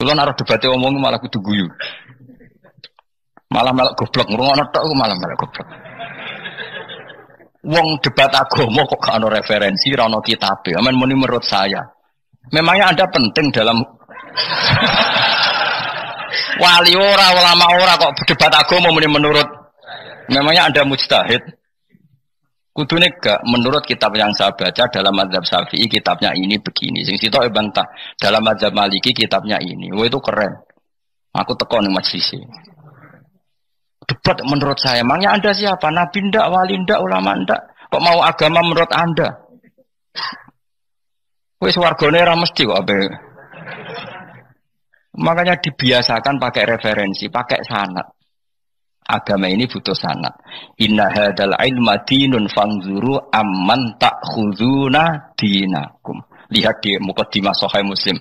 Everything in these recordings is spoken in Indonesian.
Kulo nek debate omong malah kudu guyu. Malah melok goblok ngrungokno tok malah melok goblok. Wong debat agama kok gak ono referensi, ora ono kitabe. Amen muni menurut saya. Memangnya Anda penting dalam wali ora, ulama ora kok debat agama muni menurut. Memangnya Anda mujtahid? Kudune gak menurut kitab yang saya baca dalam mazhab Syafi'i kitabnya ini begini. Sing sitok bantah dalam mazhab Maliki kitabnya ini. Wah itu keren. Aku teko ning majelis. Debat menurut saya, emangnya Anda siapa? Nabi ndak, wali ndak, ulama ndak? Kok mau agama menurut Anda? Wis wargane ora mesti kok ape. Makanya dibiasakan pakai referensi, pakai sanad. Agama ini butuh sanad. Inna hadzal ilma dinun fanzuru amman ta'khuduna dinakum. Lihat di muqaddimah Sahih Muslim.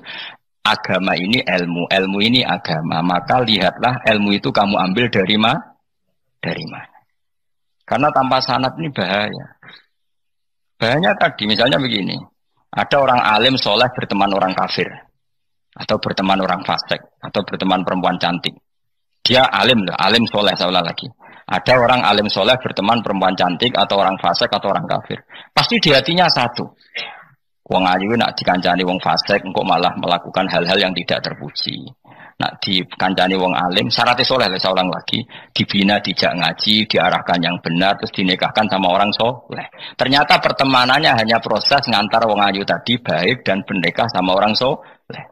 Agama ini ilmu, ilmu ini agama. Maka lihatlah ilmu itu kamu ambil dari mana? Dari mana? Karena tanpa sanad ini bahaya. Bahayanya tadi, misalnya begini. Ada orang alim soleh berteman orang kafir. Atau berteman orang fasik. Atau berteman perempuan cantik. Dia alim, alim soleh seolah lagi. Ada orang alim soleh berteman perempuan cantik. Atau orang fasik atau orang kafir. Pasti di hatinya satu. Wong ayu nak dikancani wong fasik, engkau malah melakukan hal-hal yang tidak terpuji. Nak dikancani wong alim, syaratnya soleh, saya ulang lagi, dibina, dijak ngaji, diarahkan yang benar, terus dinikahkan sama orang soleh. Ternyata pertemanannya hanya proses ngantar wong ayu tadi baik dan bernikah sama orang soleh.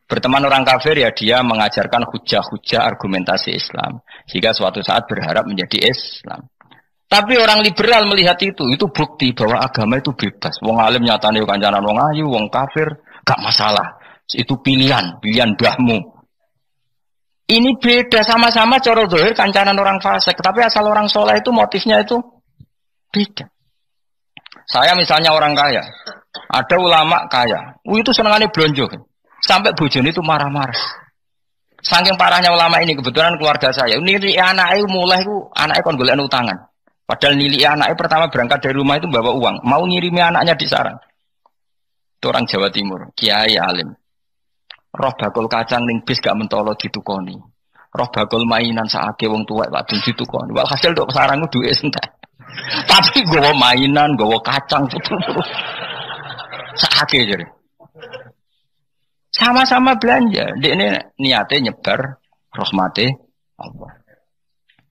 Berteman orang kafir ya dia mengajarkan hujah-hujah argumentasi Islam, sehingga suatu saat berharap menjadi Islam. Tapi orang liberal melihat itu bukti bahwa agama itu bebas. Wong alim nyatane kancanan wong ayu, wong kafir, gak masalah. Itu pilihan mbahmu. Ini beda, sama-sama cara zahir kancanan orang fasik, tapi asal orang soleh itu motifnya itu beda. Saya misalnya orang kaya, ada ulama kaya, itu senengannya blonjo, sampai bojone itu marah-marah. Saking parahnya ulama ini, kebetulan keluarga saya, ini anaknya mulai anaknya kon golek utangan. Padahal nilai anaknya pertama berangkat dari rumah itu bawa uang, mau ngirimi anaknya di sarang. Itu orang Jawa Timur, kiai alim. Roh bakul kacang ning bis gak mentolo ditukoni. Roh bakul mainan saake wong tuwek lak ditukoni. Walhasil tok sarangku duwe entek. Tapi gowo mainan, gowo kacang putu-putu. Saake jare. Sama-sama belanja. Dekne niate nyebar rahmate Allah.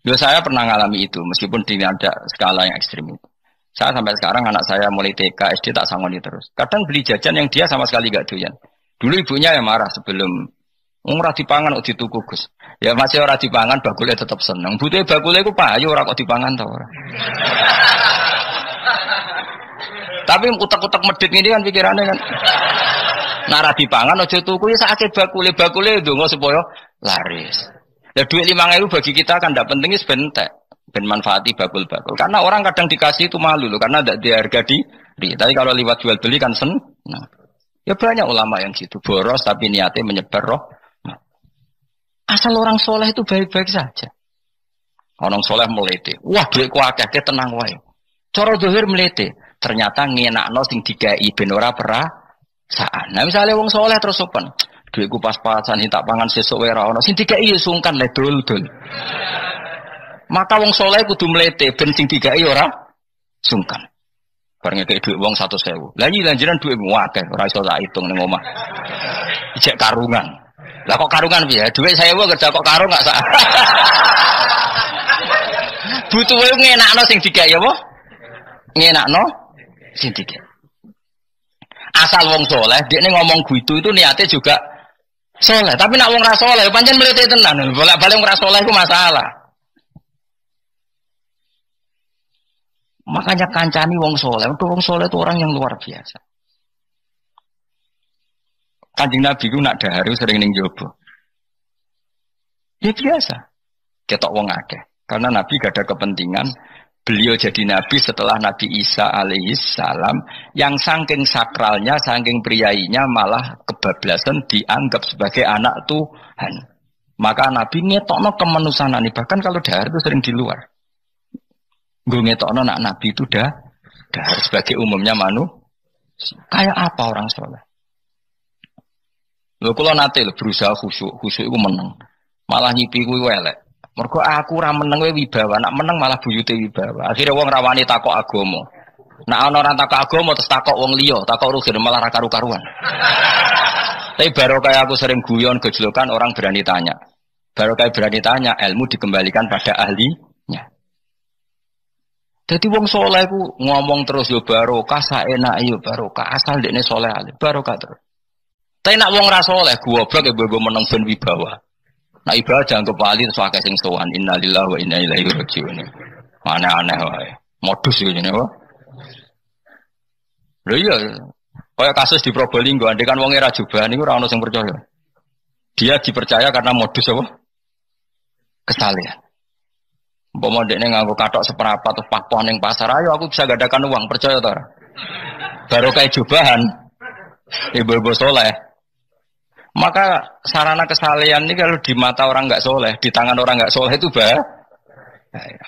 Yo saya pernah ngalami itu meskipun tidak ada skala yang ekstrim itu. Saya sampai sekarang anak saya mulai TK, SD tak sangoni terus. Kadang beli jajan yang dia sama sekali gak doyan. Dulu ibunya yang marah sebelum ora dipangan kok dituku Gus. Ya masih ora dipangan bakule tetap seneng. Butuhe bakule iku payu ora kok dipangan ta ora. Tapi utek-utek medhit ngene kan pikirane kan. Nara dipangan aja tuku ya sakake bakule ndonga supaya laris. Lah duit 5.000 bagi kita kan ndak penting wis bentek. Ben manfaati bakul-bakul. Karena orang kadang dikasih itu malu loh karena ndak diharga diri. Tapi kalau lewat jual beli kan seneng. Ya banyak ulama yang gitu, boros tapi niatnya menyebar roh. Asal orang soleh itu baik-baik saja. Orang soleh melete, wah duitku akeh, tenang wae. Cara zahir melete, ternyata ngenakno sing dikai ben ora perasaan. Nah misalnya wong soleh terus sopan, duitku pas-pasan tak pangan sesuk wae ora ono, sing dikai ya sungkan le dul-dul. Maka wong soleh kudu melete ben sing dikai ora sungkan. Bareng kayak duit uang 100.000. Lah iki lanjiran duitmu akeh, ora iso tak hitung ning omah. Ijek karungan. Lah kok karungan piye? Duit 1.000 kerja kok karung gak sak. Butuhe ngenakno sing digawe apa? Ngenakno sing digawe. Asal wong soleh, dekne ngomong gitu itu niatnya juga soleh. Tapi nak wong ra soleh, pancen mlete tenan. Bolak-balik wong ra soleh iku masalah. Makanya kancani wong soleh. Wong soleh itu orang yang luar biasa. Kanjeng Nabi ku nak daharu sering ning jowo. Ya biasa. Ketok wong akeh. Karena Nabi gak ada kepentingan beliau jadi Nabi setelah Nabi Isa alaihissalam yang saking sakralnya, saking priainya malah kebablasan dianggap sebagai anak Tuhan. Maka Nabi ngetokno kemanusiaan ini. Bahkan kalau dahar itu sering di luar. Gue ngetokno nak Nabi itu dah sebagai umumnya kayak apa orang soleh. Lho kula nate lho berusaha khusyuk iku meneng. Malah nyipi kuwi elek. Mergo aku ora meneng wae wibawa, nak meneng malah buyute wibawa. Akhire wong rawani takok agama. Nak ana ora takok agama terus takok wong liya, takok rugen malah ra karu-karuan. Tapi baru kayak aku sering guyon gejlokan orang berani tanya. Baru kayak berani tanya, ilmu dikembalikan pada ahlinya. Jadi wong soleh ku ngomong terus yo barokah, saenak yo barokah, asal dekne soleh alim, barokah terus. Tapi nak wong ra soleh, goblok ya bobo meneng ben wibawa. Nah ibadah jangan kepali terus akeh sing sowan, innalillahi wa inna ilaihi raji'un. Aneh-aneh wae. Modus iki ngene wae. Lho iya, kayak kasus di Probolinggo, andai kan wong era jubahan niku ora ono sing percaya. Dia dipercaya karena modus apa? Kesalahan. Umpama dekne nganggo kathok seprapat atau pakpon ning pasar, ayo aku bisa gadakan uang, percaya ta ora? Baru kayak jubahan ibu-ibu soleh. Maka sarana kesalehan ini kalau di mata orang enggak soleh, di tangan orang enggak soleh itu bahaya.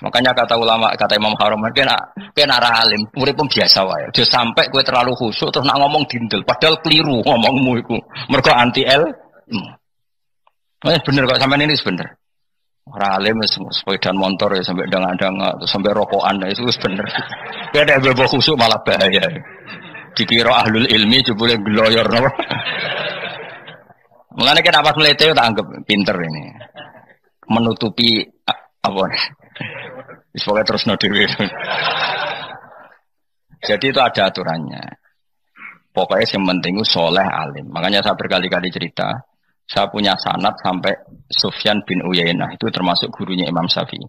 Makanya kata ulama, kata Imam Haram, kena alim, murid pun biasa wae. Dia sampai kue terlalu khusyuk terus nak ngomong dindel, padahal keliru ngomongmu itu. Mergo anti el. Bener kok sampean ini bener. Ora alim sepeda motor ya sampai dangan-dangan sampai rokokan itu bener. Beda bebo khusyuk malah bahaya. Dikira ahlul ilmi jebule gloyor napa. Mulane kan apa melete tak anggap pinter ini. Menutupi apa? Pokoknya terus no dhewe. Jadi itu ada aturannya. Pokoknya yang penting itu soleh alim. Makanya saya berkali-kali cerita, saya punya sanad sampai Sufyan bin Uyainah, itu termasuk gurunya Imam Syafi'i.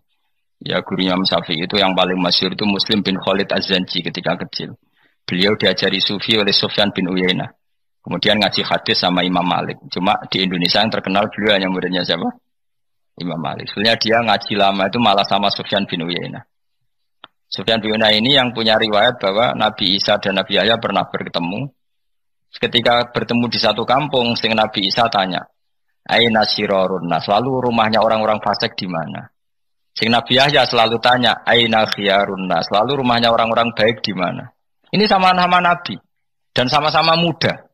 Ya gurunya Imam Syafi'i itu yang paling masyhur itu Muslim bin Khalid Az-Zanji ketika kecil. Beliau diajari sufi oleh Sufyan bin Uyainah. Kemudian ngaji hadis sama Imam Malik. Cuma di Indonesia yang terkenal beliau hanya muridnya siapa? Imam Malik. Sebenarnya dia ngaji lama itu malah sama Sufyan bin Uyainah. Sufyan bin Uyainah ini yang punya riwayat bahwa Nabi Isa dan Nabi Yahya pernah bertemu. Ketika bertemu di satu kampung, sing Nabi Isa tanya, "Aina sirarun nas?" Selalu rumahnya orang-orang fasik di mana? Sing Nabi Yahya selalu tanya, "Aina khiyarun nas?" Selalu rumahnya orang-orang baik di mana? Ini sama-sama Nabi dan sama-sama muda.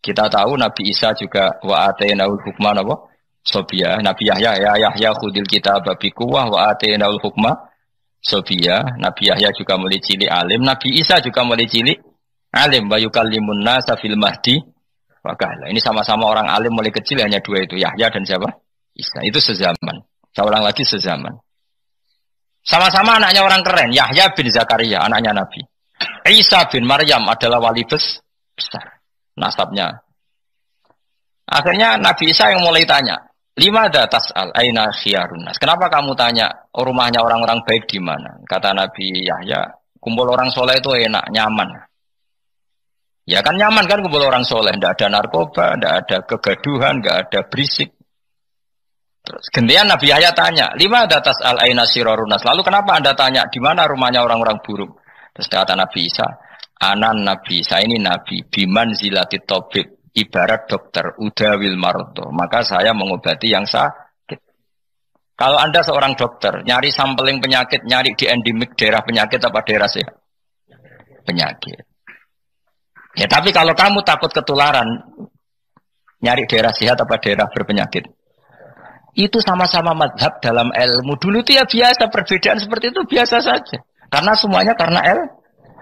Kita tahu Nabi Isa juga wa atainaul hukma apa? Sobia. Nabi Yahya ya Yahya khudil kitab bi quwwah wa atainaul hukma sobia. Nabi Yahya juga mulai cilik alim, Nabi Isa juga mulai cilik alim wa yukallimun nasa fil mahdi wa kahla. Ini sama-sama orang alim mulai kecil, hanya dua itu, Yahya dan siapa? Isa. Itu sezaman. Saya ulang lagi, sezaman. Sama-sama anaknya orang keren, Yahya bin Zakaria, anaknya Nabi. Isa bin Maryam adalah wali besar nasabnya. Akhirnya Nabi Isa yang mulai tanya, "Lima tas'al aina khiyarun nas?" Kenapa kamu tanya rumahnya orang-orang baik di mana? Kata Nabi Yahya, kumpul orang soleh itu enak, nyaman. Ya kan nyaman kan kumpul orang soleh, tidak ada narkoba, tidak ada kegaduhan, tidak ada berisik. Terus gantian Nabi Yahya tanya, "Lima tas'al aina sirarun nas?" Lalu kenapa Anda tanya di mana rumahnya orang-orang buruk? Terus kata Nabi Isa, "Anan Nabi, saya ini Nabi, biman zilati tobib, ibarat dokter, udawil marto. Maka saya mengobati yang sakit." Kalau Anda seorang dokter, nyari sampling penyakit, nyari di endemik daerah penyakit apa daerah sehat? Penyakit. Ya tapi kalau kamu takut ketularan, nyari daerah sehat apa daerah berpenyakit? Itu sama-sama mazhab dalam ilmu. Dulu itu ya biasa, perbedaan seperti itu biasa saja. Karena semuanya karena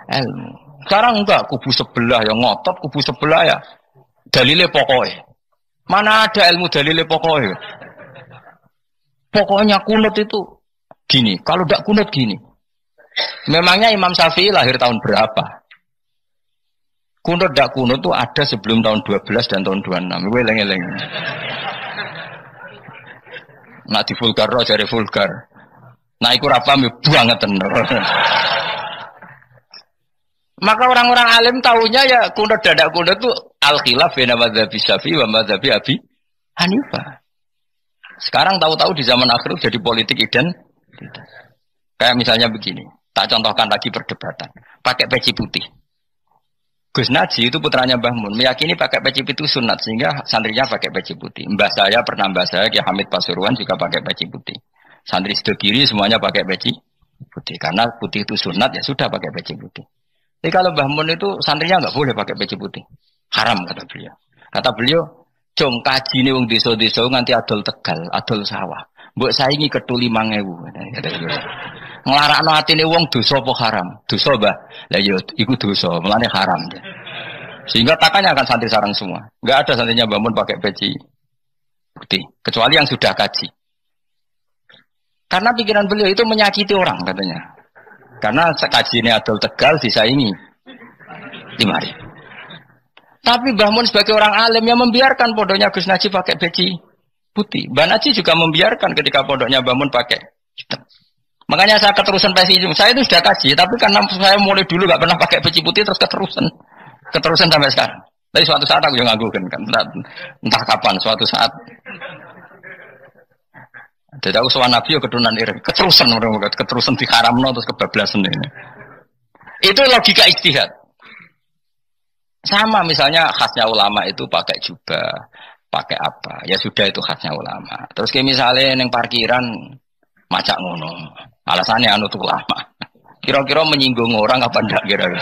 ilmu. Sekarang enggak, kubu sebelah yang ngotot, kubu sebelah ya dalile pokoknya. Mana ada ilmu dalile pokoknya? Pokoknya kunut itu gini, kalau enggak kunut gini. Memangnya Imam Syafi'i lahir tahun berapa? Kunut enggak kunut itu ada sebelum tahun 12 dan tahun 26. Gue eleng-eleng. Nah di vulgar roh jadi vulgar. Nah iku ra paham banget tenan. Maka orang-orang alim tahunya ya kunut dadak kunut itu al-khilaf baina madzhab Syafi'i wa madzhab Abi Hanifah. Sekarang tahu-tahu di zaman akhir jadi politik identitas. Kayak misalnya begini, tak contohkan lagi perdebatan. Pakai peci putih. Gus Naji itu putranya Mbah Mun, meyakini pakai peci putih sunat sehingga santrinya pakai peci putih. Mbah saya Ki Hamid Pasuruan juga pakai peci putih. Santri sebelah kiri semuanya pakai peci putih karena putih itu sunat, ya sudah pakai peci putih. Tapi kalau Mbah Mun itu santrinya nggak boleh pakai peci putih, haram kata beliau. Kata beliau Cung kajine wong desa-desa nganti adol Tegal, adol sawah. Mbok saingi ketu 5.000. Nglarakno atine wong dosa apa haram? Dosa, Mbah. Lah ya iku dosa, mulane haram. Sehingga takanya akan santri sarang semua. Enggak ada santrinya bangun pakai peci putih, kecuali yang sudah kaji. Karena pikiran beliau itu menyakiti orang katanya. Karena kaji ini adol Tegal disaingi 5.000. Tapi Mbah Mun sebagai orang alim yang membiarkan pondoknya Gus Najib pakai peci putih. Mbah Najib juga membiarkan ketika pondoknya Mbah Mun pakai hitam. Makanya saya keterusan peci itu. Saya itu sudah kaji, tapi karena saya mulai dulu nggak pernah pakai peci putih terus keterusan sampai sekarang. Tapi suatu saat aku juga ngagukan kan, entah kapan suatu saat. Jadi aku soal Nabi ya keturunan iri, keterusan diharamno terus kebablasan ini. Itu logika ijtihad. Sama misalnya khasnya ulama itu pakai jubah, pakai apa? Ya sudah itu khasnya ulama. Terus kayak misalnya yang parkiran macak ngono, alasannya anut ulama. Kira-kira menyinggung orang apa enggak kira-kira?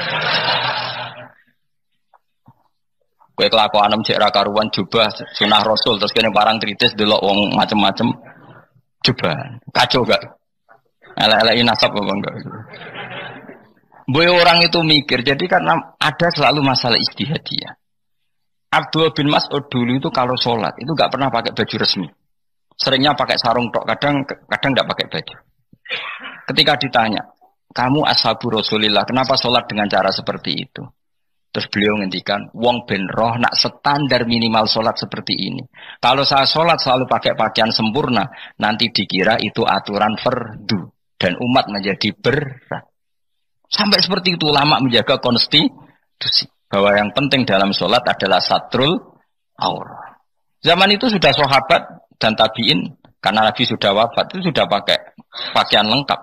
Kue kelakuan cek ra karuan jubah sunah Rasul terus kene parang tritis delok wong macem-macem jubah. Kacau gak? Elek-eleki nasab apa enggak? Boy orang itu mikir, jadi karena ada selalu masalah ijtihadiyah. Abdullah bin Mas'ud dulu itu kalau sholat itu nggak pernah pakai baju resmi, seringnya pakai sarung tok, kadang nggak pakai baju. Ketika ditanya, kamu ashabu Rasulillah, kenapa sholat dengan cara seperti itu? Terus beliau ngendikan, wong ben roh nak standar minimal sholat seperti ini. Kalau saya sholat selalu pakai pakaian sempurna, nanti dikira itu aturan fardu dan umat menjadi berat. Sampai seperti itu ulama menjaga konstitusi bahwa yang penting dalam sholat adalah satrul aurah. Zaman itu sudah sahabat dan tabiin karena Nabi sudah wafat itu sudah pakai pakaian lengkap.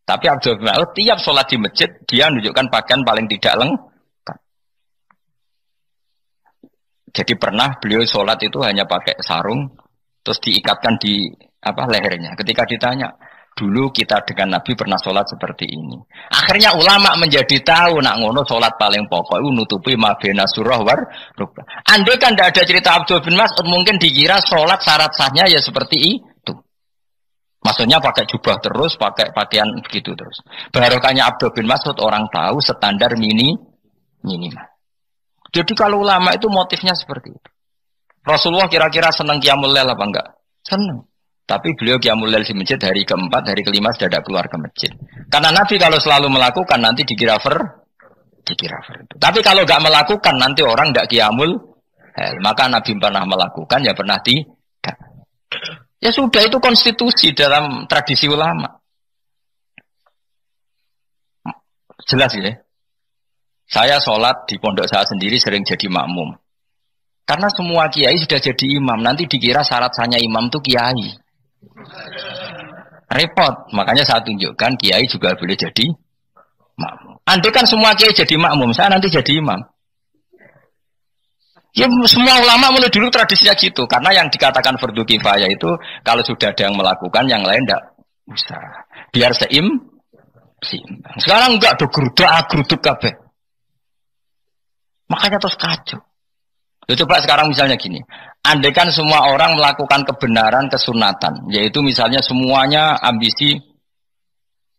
Tapi Abdul bin Mas'ud tiap sholat di masjid dia menunjukkan pakaian paling tidak lengkap. Jadi pernah beliau sholat itu hanya pakai sarung terus diikatkan di lehernya. Ketika ditanya, dulu kita dengan Nabi pernah sholat seperti ini. Akhirnya ulama menjadi tahu nak ngono sholat paling pokok itu nutupi mabena surah war rukbah. Andai kan tidak ada cerita Abdul bin Mas'ud mungkin dikira sholat syarat sahnya ya seperti itu. Maksudnya pakai jubah terus, pakai pakaian begitu terus. Barokahnya Abdul bin Mas'ud orang tahu standar minimal. Jadi kalau ulama itu motifnya seperti itu. Rasulullah kira-kira senang qiyamul lail apa enggak? Senang. Tapi beliau qiyamul lail di masjid hari keempat, hari kelima sudah tidak keluar ke masjid. Karena Nabi kalau selalu melakukan nanti dikira fardu. Tapi kalau enggak melakukan nanti orang enggak qiyamul lail. Maka Nabi pernah melakukan ya pernah tidak. Ya sudah itu konstitusi dalam tradisi ulama. Jelas ya. Saya sholat di pondok saya sendiri sering jadi makmum. Karena semua kiai sudah jadi imam. Nanti dikira syarat sahnya imam itu kiai. Repot. Makanya saya tunjukkan kiai juga boleh jadi makmum. Andai kan semua kiai jadi makmum, saya nanti jadi imam. Ya semua ulama mulai dulu tradisinya gitu. Karena yang dikatakan fardu kifayah itu kalau sudah ada yang melakukan, yang lain tidak usah. Biar seimbang. Sekarang enggak ada geruduk kabeh. Makanya terus kacau. Coba sekarang misalnya gini, andaikan semua orang melakukan kebenaran kesunatan, yaitu misalnya semuanya ambisi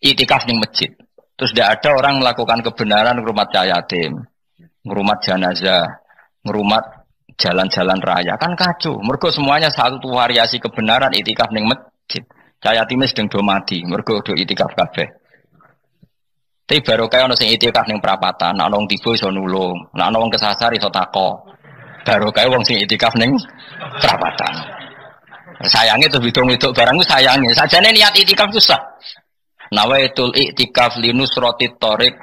itikaf di masjid, terus tidak ada orang melakukan kebenaran ngerumat yatim, ngerumat jenazah, ngerumat jalan-jalan raya, kan kacau. Mergo semuanya satu variasi kebenaran itikaf di masjid. Yatim sedang do mati, mergo do itikaf kabeh. Tapi baru kayak ono sing itikaf ning perapatan, nek ono wong tiba iso nulung, nek ono wong kesasar iso tako. Baru kayak wong sing itikaf ning perapatan. Sayange tuh bidung-bidung barang ku sayange. Sajane niat itikaf ku sah. Nawaitul iktikaf linusratit thoriq.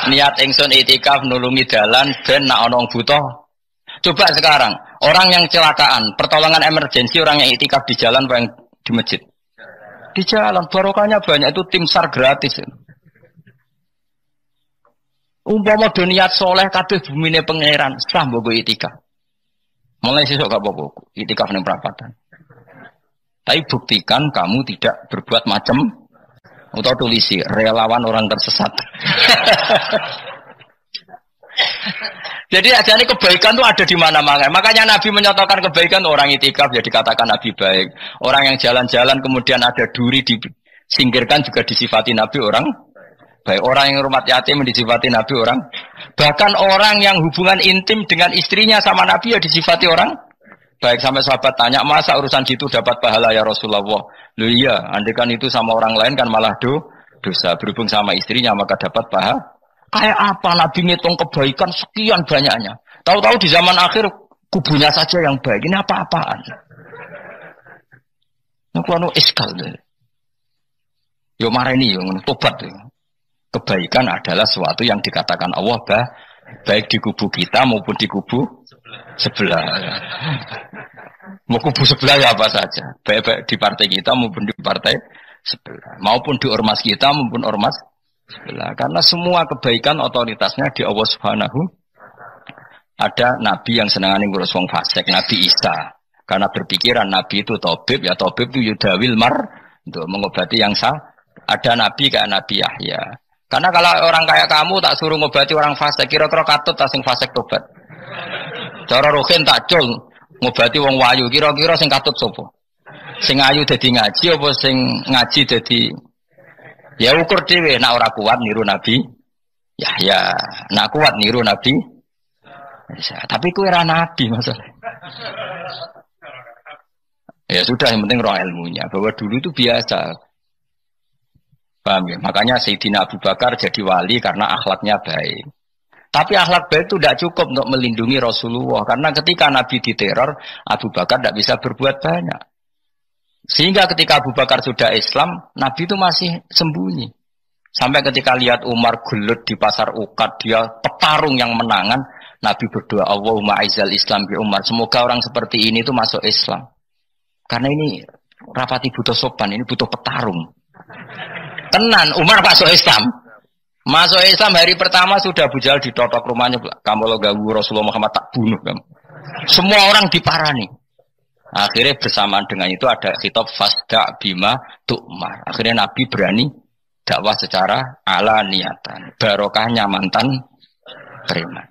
Niat ingsun itikaf nulungi dalan ben nek ono wong butuh. Coba sekarang, orang yang kecelakaan, pertolongan emergensi orang yang itikaf di jalan apa yang di masjid? Di jalan, barokahnya banyak, itu tim SAR gratis. Umpama do niat soleh kabeh bumine pangeran, sah mbok itikaf. Mulai sesuk gak apa-apa, itikaf ning perapatan. Tapi buktikan kamu tidak berbuat macam atau tulisi relawan orang tersesat. Jadi ajane kebaikan itu ada di mana-mana. Makanya Nabi menyatakan kebaikan, orang itikaf ya dikatakan Nabi baik. Orang yang jalan-jalan kemudian ada duri disingkirkan juga disifati Nabi orang baik. Orang yang rumah yatim disifati Nabi orang. Bahkan orang yang hubungan intim dengan istrinya sama Nabi ya disifati orang baik. Sampai sahabat tanya, masa urusan gitu dapat pahala ya Rasulullah? Loh iya, andekan itu sama orang lain kan malah dosa. Berhubung sama istrinya maka dapat pahala. Kayak apa Nabi ngitung kebaikan sekian banyaknya. Tahu-tahu di zaman akhir kubunya saja yang baik. Ini apa-apaan? Nah, kuano iskal deh. Yo mareni yo tobat yo. Kebaikan adalah sesuatu yang dikatakan Allah baik di kubu kita maupun di kubu sebelah. Mau kubu sebelah ya apa saja. Baik di partai kita maupun di partai sebelah. Maupun di ormas kita maupun ormas sebelah. Karena semua kebaikan otoritasnya di Allah Subhanahu. Ada Nabi yang senangane ngurus wong fasik, Nabi Isa. Karena berpikiran Nabi itu tabib, ya tabib itu yudawil untuk mengobati yang sah. Ada Nabi kayak Nabi Yahya. Karena kalau orang kayak kamu tak suruh ngobati orang fasik, kira-kira katut tak sing fasik tobat. Cara rohin tak cul ngobati wong wayu, kira-kira sing katut sapa? Sing ayu dadi ngaji apa sing ngaji dadi ya ukur dhewe, nak ora kuat niru Nabi Yahya, nak kuat niru Nabi Isa. Tapi kowe ora nabi masalah. Ya sudah, yang penting roh ilmunya. Bahwa dulu itu biasa. Paham ya? Makanya Sayyidina Abu Bakar jadi wali karena akhlaknya baik. Tapi akhlak baik itu tidak cukup untuk melindungi Rasulullah. Karena ketika Nabi diteror, Abu Bakar tidak bisa berbuat banyak. Sehingga ketika Abu Bakar sudah Islam, Nabi itu masih sembunyi. Sampai ketika lihat Umar gelut di pasar Ukad, dia petarung yang menangan, Nabi berdoa, Allahumma aizal Islam bi Umar. Semoga orang seperti ini itu masuk Islam. Karena ini rapati butuh sopan, ini butuh petarung. Tenan, Umar masuk Islam. Masuk Islam hari pertama sudah Abu Jahal ditotok rumahnya. Kamu lo ganggu Rasulullah Muhammad tak bunuh kamu. Semua orang diparani. Akhirnya bersamaan dengan itu ada khitab fasda bima tu'mar. Akhirnya Nabi berani dakwah secara ala niatan. Barokahnya mantan preman.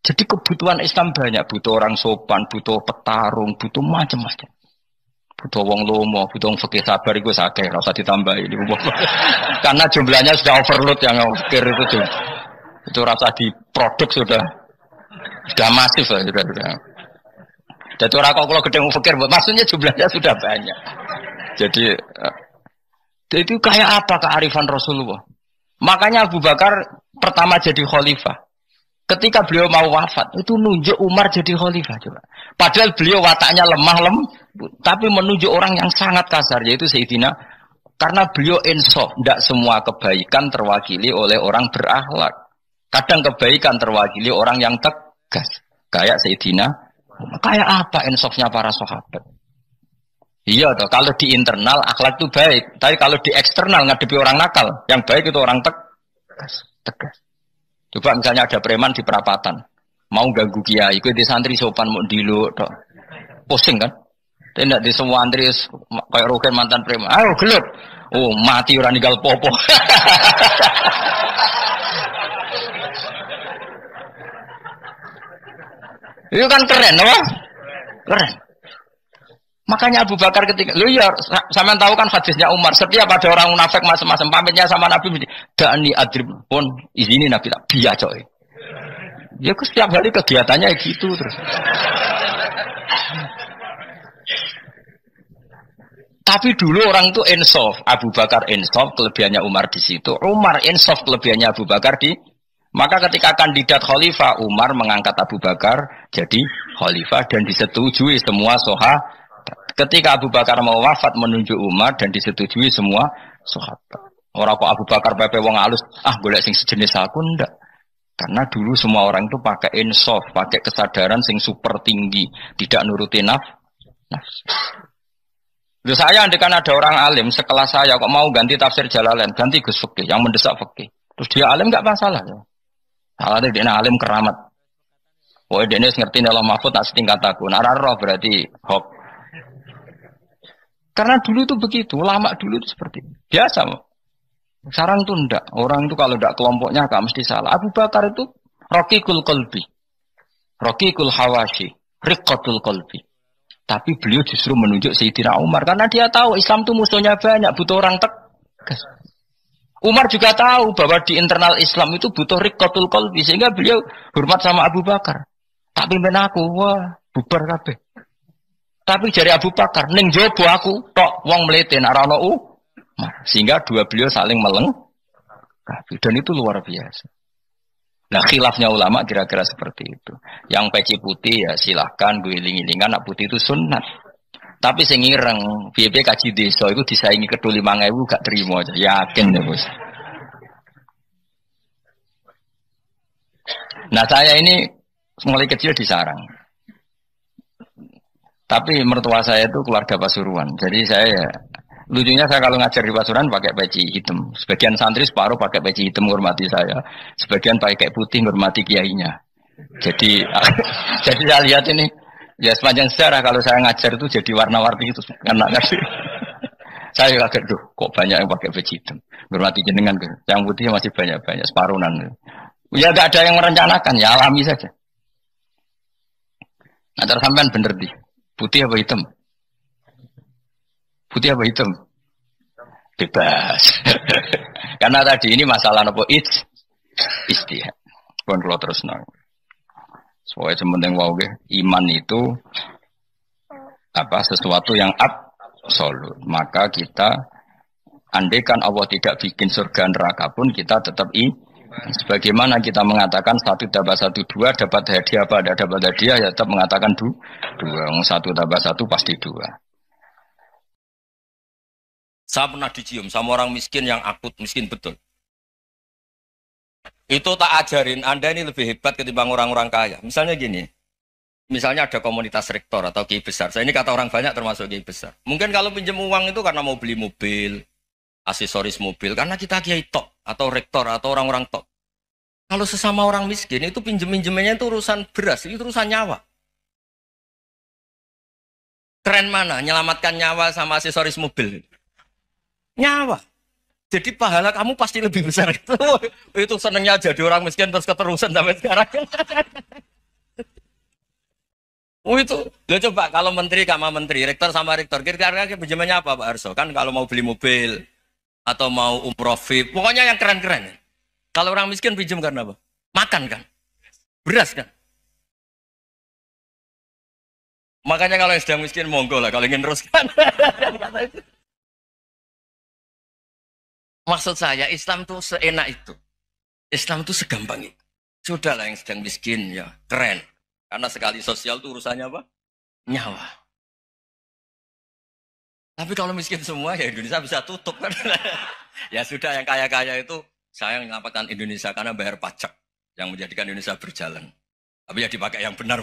Jadi kebutuhan Islam banyak. Butuh orang sopan, butuh petarung, butuh macam-macam. Butuh wong lomo, butuh wong fikih sabar itu sakeh, ora usah ditambahi. Karena jumlahnya sudah overload yang fikir itu. Itu rasa diproduk sudah masif lah, sudah. Jadi orang kalau gede wong fikir, maksudnya jumlahnya sudah banyak. Jadi itu kayak apa kearifan Rasulullah? Makanya Abu Bakar pertama jadi khalifah. Ketika beliau mau wafat, itu nunjuk Umar jadi khalifah coba. Padahal beliau wataknya lemah tapi menunjuk orang yang sangat kasar, yaitu Sayyidina. Karena beliau insaf, tidak semua kebaikan terwakili oleh orang berakhlak. Kadang kebaikan terwakili orang yang tegas, kayak Sayyidina. Kayak apa insafnya para sahabat? Iya toh, kalau di internal akhlak itu baik, tapi kalau di eksternal ngadepi orang nakal, yang baik itu orang tegas. Coba misalnya ada preman di perapatan, mau ganggu kiai, itu di santri sopan mau diluk, pusing kan? Tidak di semua antri kayak roken mantan preman, ayo gelut, oh mati orang ninggal popo. Itu kan keren, loh? Keren. Makanya Abu Bakar ketika, lu ya, sama tahu kan hadisnya Umar, setiap ada orang munafik macam-macam pamitnya sama Nabi, dani adrib pun izini Nabi tak biar coy. Ya setiap hari kegiatannya gitu terus. Tapi dulu orang itu insaf, Abu Bakar insaf, kelebihannya Umar di situ. Umar insaf, kelebihannya Abu Bakar di. Maka ketika kandidat khalifah, Umar mengangkat Abu Bakar jadi khalifah dan disetujui semua sahabat. Ketika Abu Bakar mau wafat menunjuk Umar dan disetujui semua sahabat. Orang kok Abu Bakar pepe wong halus, golek sing sejenis aku ndak. Karena dulu semua orang itu pakai insaf, pakai kesadaran sing super tinggi, tidak nuruti nafsu. Lalu saya andekan ada orang alim sekelas saya kok mau ganti tafsir Jalalain, ganti Gus Fikih yang mendesak fikih. Terus dia alim enggak masalah ya. Salahnya dia alim keramat. Wah dia ngerti dalam mahfud tak setingkat aku. Roh berarti hok. Karena dulu itu begitu, lama dulu itu seperti itu. Biasa. Sekarang tuh ndak. Orang itu kalau ndak kelompoknya gak mesti salah. Abu Bakar itu Raqiqul Qalbi, Raqiqul Hawashi, Riqqatul Qalbi. Tapi beliau justru menunjuk Sayyidina Umar karena dia tahu Islam itu musuhnya banyak, butuh orang tegas. Umar juga tahu bahwa di internal Islam itu butuh riqqatul qalbi sehingga beliau hormat sama Abu Bakar. Tak pimpin aku, wah bubar kabeh. Tapi jari Abu Bakar, ning jobo aku tok wong mlete nek ora ono sehingga dua beliau saling melengkapi dan itu luar biasa. Nah khilafnya ulama kira-kira seperti itu. Yang peci putih ya silahkan gue iling-ilingan, nak putih itu sunnat. Tapi sing ireng, piye kaji desa itu disaingi kedua 5.000 gak terima aja. Yakin ya bos. Nah saya ini mulai kecil di sarang. Tapi mertua saya itu keluarga Pasuruan. Jadi saya ya, lucunya saya kalau ngajar di Pasuruan pakai peci hitam. Sebagian santri separuh pakai peci hitam menghormati saya. Sebagian pakai putih menghormati kiainya. Jadi jadi saya lihat ini ya sepanjang sejarah kalau saya ngajar itu jadi warna-warni itu karena ngasih. Saya kaget tuh kok banyak yang pakai peci hitam. Menghormati jenengan gitu. Yang putih masih banyak separuhan. Ya nggak ada yang merencanakan, ya alami saja. Nah tersampean bener di putih apa hitam? Putih apa hitam? Bebas. Karena tadi ini masalah apa istihad. Pun kalau terus nang. Soalnya sementing wow iman itu apa sesuatu yang absolut. Maka kita andaikan Allah tidak bikin surga neraka pun kita tetap sebagaimana kita mengatakan 1 tambah 1 2 dapat hadiah apa? Ada dapat hadiah ya tetap mengatakan 2. 1 tambah 1 pasti 2. Saya pernah dicium sama orang miskin yang akut miskin betul. Itu tak ajarin, Anda ini lebih hebat ketimbang orang-orang kaya. Misalnya gini, misalnya ada komunitas rektor atau kiai besar. Saya ini kata orang banyak termasuk kiai besar. Mungkin kalau pinjam uang itu karena mau beli mobil, aksesoris mobil, karena kita kiai tok atau rektor atau orang-orang tok. Kalau sesama orang miskin itu pinjem-pinjemannya itu urusan beras, itu urusan nyawa. Keren mana? Nyelamatkan nyawa sama aksesoris mobil. Nyawa. Jadi pahala kamu pasti lebih besar itu. Itu senangnya jadi orang miskin terus keterusan sampai sekarang. Oh itu, lo coba kalau menteri sama menteri, rektor sama rektor, kira-kira pinjamannya apa Pak Arso? Kan kalau mau beli mobil atau mau umroh VIP, pokoknya yang keren-keren. Kalau orang miskin pinjam karena apa? Makan kan, beras kan. Makanya kalau yang sedang miskin monggo lah, kalau ingin teruskan. Maksud saya Islam tuh seenak itu. Islam tuh segampang itu. Sudahlah yang sedang miskin ya keren. Karena sekali sosial tuh urusannya apa? Nyawa. Tapi kalau miskin semua ya Indonesia bisa tutup kan. Ya sudah yang kaya-kaya itu saya mengatakan Indonesia karena bayar pajak yang menjadikan Indonesia berjalan. Tapi ya dipakai yang benar.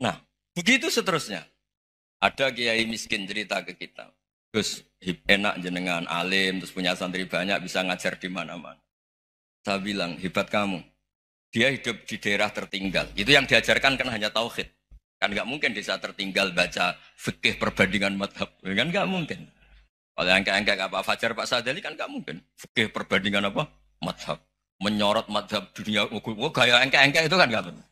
Nah, begitu seterusnya. Ada kiai miskin cerita ke kita. Terus enak jenengan alim, terus punya santri banyak, bisa ngajar di mana-mana. Saya bilang, hebat kamu. Dia hidup di daerah tertinggal. Itu yang diajarkan kan hanya tauhid. Kan nggak mungkin desa tertinggal baca fikih perbandingan madhab. Kan nggak mungkin. Kalau yang kayak Pak Fajar, Pak Sadali kan nggak mungkin. Fikih perbandingan apa? Madhab. Menyorot madhab dunia. Gaya engke-engke itu kan nggak benar.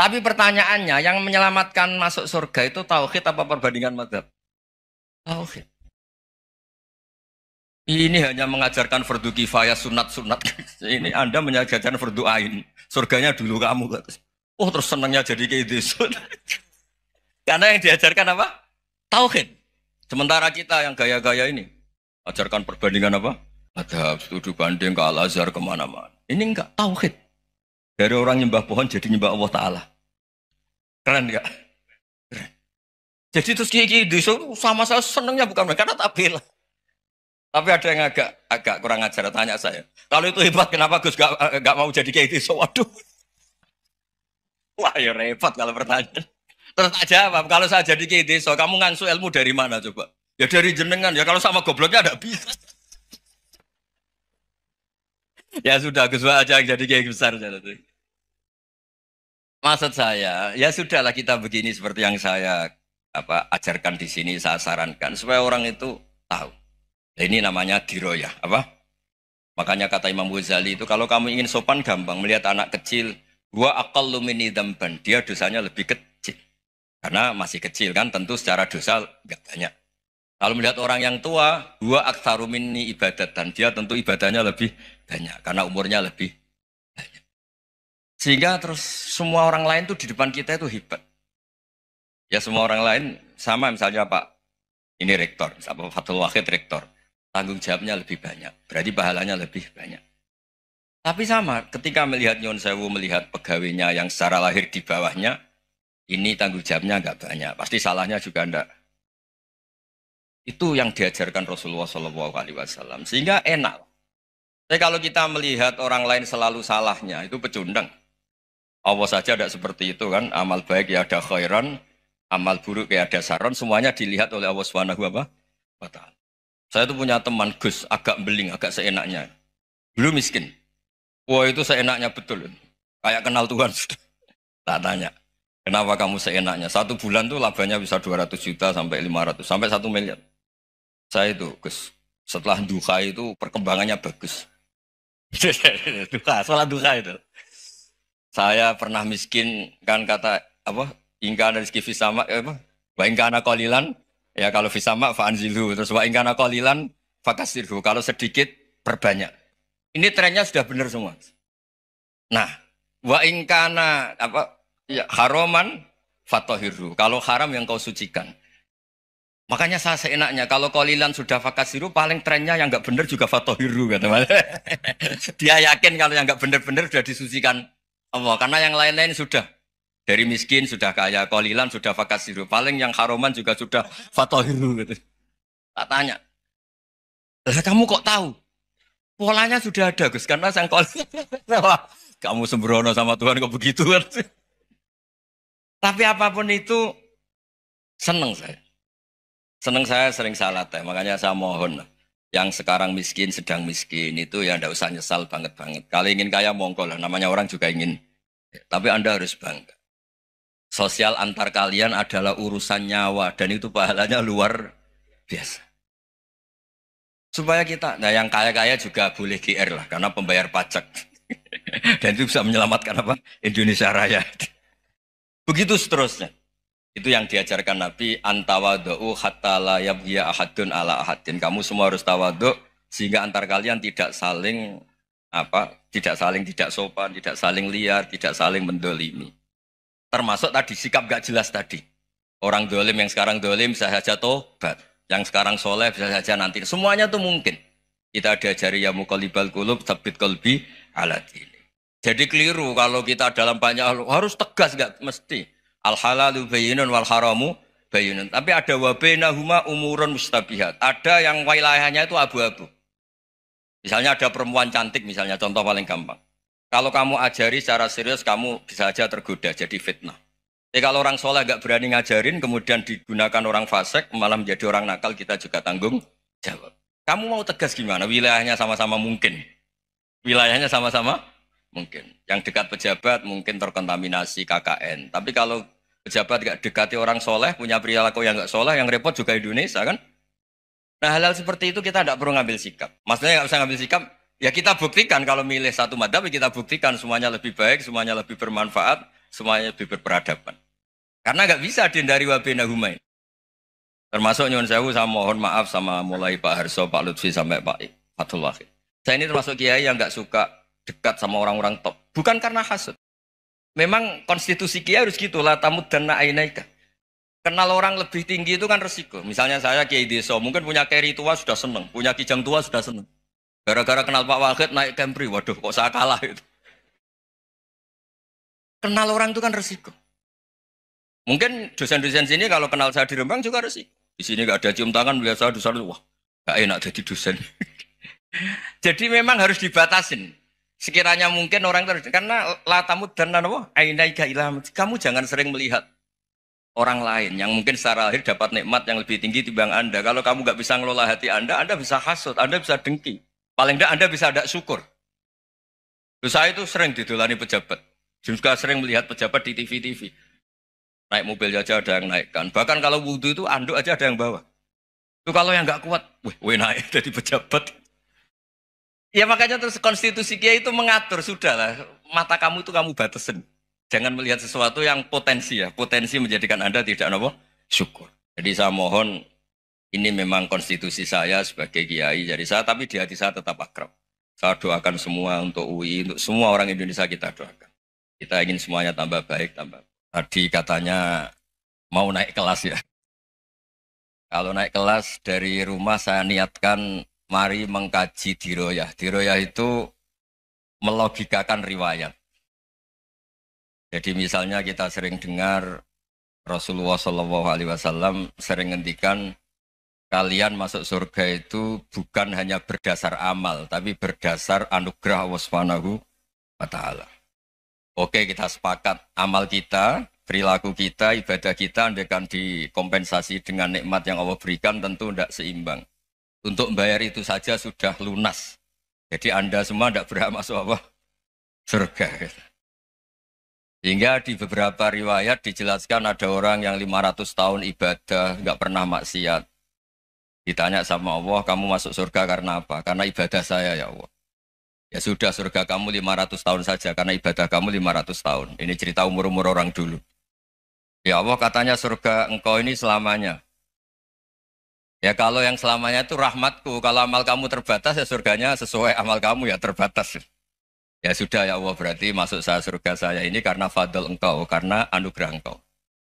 Tapi pertanyaannya, yang menyelamatkan masuk surga itu tauhid apa perbandingan madhab? Tauhid. Ini hanya mengajarkan fardu kifayah sunat-sunat. Ini Anda mengajarkan fardu ain. Surganya dulu kamu. Oh terus senangnya jadi kayak gitu. Karena yang diajarkan apa? Tauhid. Sementara kita yang gaya-gaya ini. Ajarkan perbandingan apa? Madhab, studi banding ke Al-Azhar kemana-mana. Ini enggak, tauhid. Dari orang nyembah pohon jadi nyembah Allah Ta'ala. Keren enggak? Keren. Jadi terus kiai desa sama saya senangnya bukan karena tak bela. Tapi ada yang agak kurang ajar tanya saya. Kalau itu hebat kenapa Gus gak mau jadi kiai desa? Waduh. Wah ya repot kalau pertanyaan. Terus tak jawab, kalau saya jadi kiai desa, kamu ngansu ilmu dari mana coba? Ya dari jenengan. Ya kalau sama gobloknya ada bisa. Ya sudah Gus aja yang jadi kiai besar. Maksud saya, ya sudahlah kita begini seperti yang saya ajarkan di sini, saya sarankan supaya orang itu tahu Nah, ini namanya diroyah. Apa? Makanya kata Imam Ghazali itu kalau kamu ingin sopan gampang melihat anak kecil, gua aqallu minni dzamban, dia dosanya lebih kecil. Karena masih kecil kan tentu secara dosa enggak banyak. Kalau melihat orang yang tua, gua aktsaru minni ibadatan, dia tentu ibadahnya lebih banyak karena umurnya lebih banyak. Sehingga terus semua orang lain tuh di depan kita itu hebat. Ya semua orang lain sama misalnya Pak ini rektor, misalnya Fathul Wahid rektor, tanggung jawabnya lebih banyak, berarti pahalanya lebih banyak. Tapi sama, ketika melihat Nyon Sewu, melihat pegawainya yang secara lahir di bawahnya, ini tanggung jawabnya nggak banyak, pasti salahnya juga enggak. Itu yang diajarkan Rasulullah SAW, sehingga enak. Tapi kalau kita melihat orang lain selalu salahnya, itu pecundang. Allah saja tidak seperti itu kan, amal baik ya ada khairan, amal buruk ya ada saron, semuanya dilihat oleh Allah Subhanahu wa Ta'ala. Saya tuh punya teman Gus, agak beling, agak seenaknya. Dulu miskin. Wah itu seenaknya betul. Kayak kenal Tuhan sudah. Tak tanya, kenapa kamu seenaknya? Satu bulan tuh labanya bisa 200 juta sampai 500, sampai 1 miliar. Saya itu Gus, setelah duha itu perkembangannya bagus. Duha, sholat duha itu. Saya pernah miskin, kan kata apa? Ingkana rizki fisama, apa? Wa ingkana qalilan, ya kalau fisama fa'anzilhu. Terus wa ingkana qalilan fakasirhu. Kalau sedikit, perbanyak. Ini trennya sudah benar semua. Nah, wa ingkana apa? Ya, haroman fatohirhu. Kalau haram yang kau sucikan. Makanya saya seenaknya, kalau qalilan sudah fakasiru, paling trennya yang nggak benar juga fatohiru. Kata dia yakin kalau yang nggak benar-benar sudah disucikan Allah. Karena yang lain-lain sudah. Dari miskin sudah kaya, qalilan sudah fakasiru. Paling yang haroman juga sudah fatohiru. Gitu. Tak tanya. Kamu kok tahu? Polanya sudah ada, Gus. Karena sang qalilan. Kamu sembrono sama Tuhan kok begitu. Tapi apapun itu, seneng saya. Seneng saya sering salah teh, makanya saya mohon yang sekarang miskin, sedang miskin itu ya ndak usah nyesal banget-banget. Kalau ingin kaya monggo lah, namanya orang juga ingin. Tapi Anda harus bangga. Sosial antar kalian adalah urusan nyawa dan itu pahalanya luar biasa. Supaya kita, nah yang kaya-kaya juga boleh GR lah, karena pembayar pajak. Dan itu bisa menyelamatkan apa? Indonesia Raya. Begitu seterusnya. Itu yang diajarkan Nabi, antawadu'u hatta la yabghiya ahadun ala ahadin. Kamu semua harus tawadhu sehingga antar kalian tidak saling tidak sopan, tidak saling liar, tidak saling mendolimi. Termasuk tadi sikap gak jelas tadi. Orang dolim yang sekarang dolim bisa saja tobat, yang sekarang soleh bisa saja nanti. Semuanya tuh mungkin. Kita diajari ya muqallibal qulub tsabbit qalbi ala dini. Jadi keliru kalau kita dalam banyak harus tegas, gak mesti. Al halalu bayyinun wal haramu bayyinun. Tapi ada wa bainahuma umurun mustabihat. Ada yang wilayahnya itu abu-abu. Misalnya ada perempuan cantik misalnya, contoh paling gampang. Kalau kamu ajari secara serius, kamu bisa aja tergoda jadi fitnah. Tapi kalau orang soleh gak berani ngajarin, kemudian digunakan orang fasik, malah menjadi orang nakal, kita juga tanggung jawab. Kamu mau tegas gimana? Wilayahnya sama-sama mungkin. Wilayahnya sama-sama mungkin. Yang dekat pejabat mungkin terkontaminasi KKN. Tapi kalau pejabat gak dekati orang soleh, punya perilaku yang gak soleh, yang repot juga Indonesia kan. Nah hal-hal seperti itu kita tidak perlu ngambil sikap. Maksudnya gak usah ngambil sikap, ya kita buktikan kalau milih satu madhab, kita buktikan semuanya lebih baik, semuanya lebih bermanfaat, semuanya lebih berperadaban. Karena gak bisa dihindari wabena humai. Termasuk nyuwun sewu, saya mohon maaf sama mulai Pak Harso, Pak Lutfi sampai Pak Fathul Wahid. Saya ini termasuk kiai yang gak suka dekat sama orang-orang top. Bukan karena hasud. Memang konstitusi kiai harus gitu, la tamud dan na'inaika. Kenal orang lebih tinggi itu kan resiko. Misalnya saya kiai desa, mungkin punya keri tua sudah seneng, punya kijang tua sudah seneng. Gara-gara kenal Pak Wahid naik Kempri, waduh kok saya kalah itu. Kenal orang itu kan resiko. Mungkin dosen-dosen sini kalau kenal saya di Rembang juga resiko. Di sini gak ada cium tangan, melihat saya dosen, wah gak enak jadi dosen. Jadi memang harus dibatasin. Sekiranya mungkin orang terus karena latamud dan nanawa ainaika ilham. Kamu jangan sering melihat orang lain yang mungkin secara lahir dapat nikmat yang lebih tinggi timbang Anda. Kalau kamu nggak bisa ngelola hati Anda bisa hasut, Anda bisa dengki. Paling tidak Anda bisa ada syukur. Saya itu sering didolani pejabat. Juga sering melihat pejabat di TV-TV. Naik mobil aja ada yang naikkan. Bahkan kalau wudhu itu anduk aja ada yang bawa. Itu kalau yang nggak kuat, weh naik jadi pejabat. Ya makanya terus konstitusi Kiai itu mengatur, sudahlah, mata kamu itu kamu batasin. Jangan melihat sesuatu yang potensi ya, potensi menjadikan Anda tidak apa? Syukur. Jadi saya mohon, ini memang konstitusi saya sebagai Kiai, jadi saya, tapi di hati saya tetap akrab. Saya doakan semua untuk UI, untuk semua orang Indonesia kita doakan. Kita ingin semuanya tambah baik, tambah. Tadi katanya mau naik kelas ya. Kalau naik kelas dari rumah saya niatkan mari mengkaji diroyah. Diroyah itu melogikakan riwayat. Jadi misalnya kita sering dengar Rasulullah Shallallahu Alaihi Wasallam sering ngendikan kalian masuk surga itu bukan hanya berdasar amal, tapi berdasar anugerah Allah Subhanahu wa Ta'ala. Oke, kita sepakat amal kita, perilaku kita, ibadah kita andaikan dikompensasi dengan nikmat yang Allah berikan tentu tidak seimbang. Untuk membayar itu saja sudah lunas. Jadi Anda semua tidak berhak masuk apa? Surga. Sehingga di beberapa riwayat dijelaskan ada orang yang 500 tahun ibadah, nggak pernah maksiat. Ditanya sama Allah, kamu masuk surga karena apa? Karena ibadah saya ya Allah. Ya sudah, surga kamu 500 tahun saja, karena ibadah kamu 500 tahun. Ini cerita umur-umur orang dulu. Ya Allah katanya surga engkau ini selamanya. Ya kalau yang selamanya itu rahmatku, kalau amal kamu terbatas ya surganya sesuai amal kamu ya terbatas. Ya sudah ya Allah, berarti masuk saya surga saya ini karena fadl engkau, karena anugerah engkau.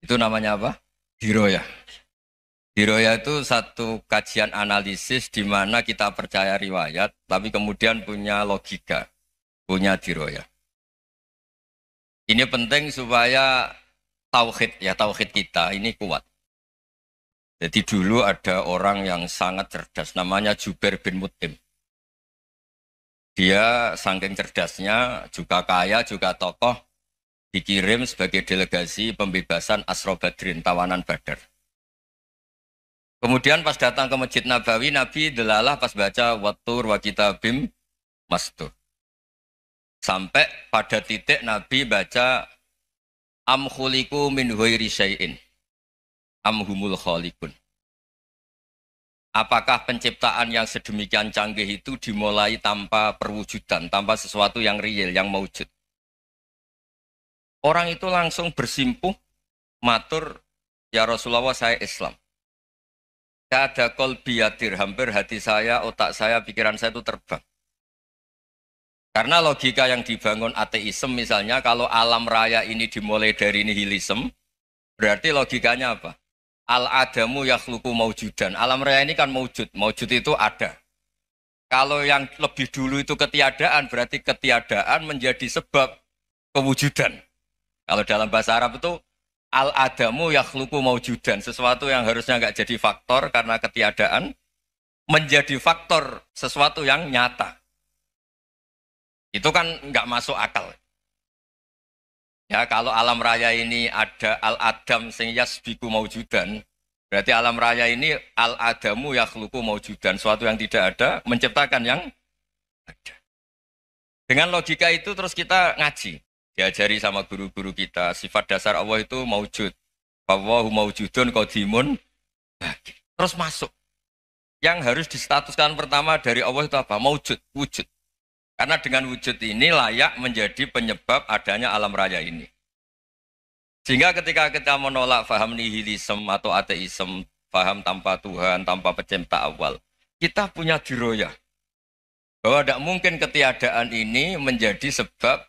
Itu namanya apa? Diroyah. Diroyah itu satu kajian analisis di mana kita percaya riwayat, tapi kemudian punya logika, punya diroyah. Ini penting supaya tauhid kita ini kuat. Jadi dulu ada orang yang sangat cerdas, namanya Jubair bin Mut'im. Dia saking cerdasnya, juga kaya, juga tokoh, dikirim sebagai delegasi pembebasan Asra Badrin, tawanan Badar. Kemudian pas datang ke Masjid Nabawi, Nabi delalah pas baca Wattur wa kitabim mastur. Sampai pada titik Nabi baca Am khuliku min ghairi syai'in am humul khaliqun. Apakah penciptaan yang sedemikian canggih itu dimulai tanpa perwujudan, tanpa sesuatu yang real, yang maujud? Orang itu langsung bersimpuh, matur, ya Rasulullah saya Islam. Kada qalbi yatir, hampir hati saya, otak saya, pikiran saya itu terbang. Karena logika yang dibangun ateisme misalnya, kalau alam raya ini dimulai dari nihilisme, berarti logikanya apa? Al-adamu yakhluqu maujudan. Alam raya ini kan maujud. Maujud itu ada. Kalau yang lebih dulu itu ketiadaan, berarti ketiadaan menjadi sebab kewujudan. Kalau dalam bahasa Arab itu al-adamu yakhluqu maujudan. Sesuatu yang harusnya nggak jadi faktor karena ketiadaan, menjadi faktor sesuatu yang nyata. Itu kan nggak masuk akal. Ya, kalau alam raya ini ada al-adam sing yasbiku maujudan, berarti alam raya ini al-adamu yakhluqu maujudan, suatu yang tidak ada menciptakan yang ada. Dengan logika itu terus kita ngaji, diajari sama guru-guru kita, sifat dasar Allah itu maujud. Wallahu maujudun qadimun. Terus masuk. Yang harus distatuskan pertama dari Allah itu apa? Maujud, wujud. Karena dengan wujud ini layak menjadi penyebab adanya alam raya ini. Sehingga ketika kita menolak faham nihilisme atau ateisme, faham tanpa Tuhan, tanpa pencipta awal, kita punya diroyah. Bahwa tidak mungkin ketiadaan ini menjadi sebab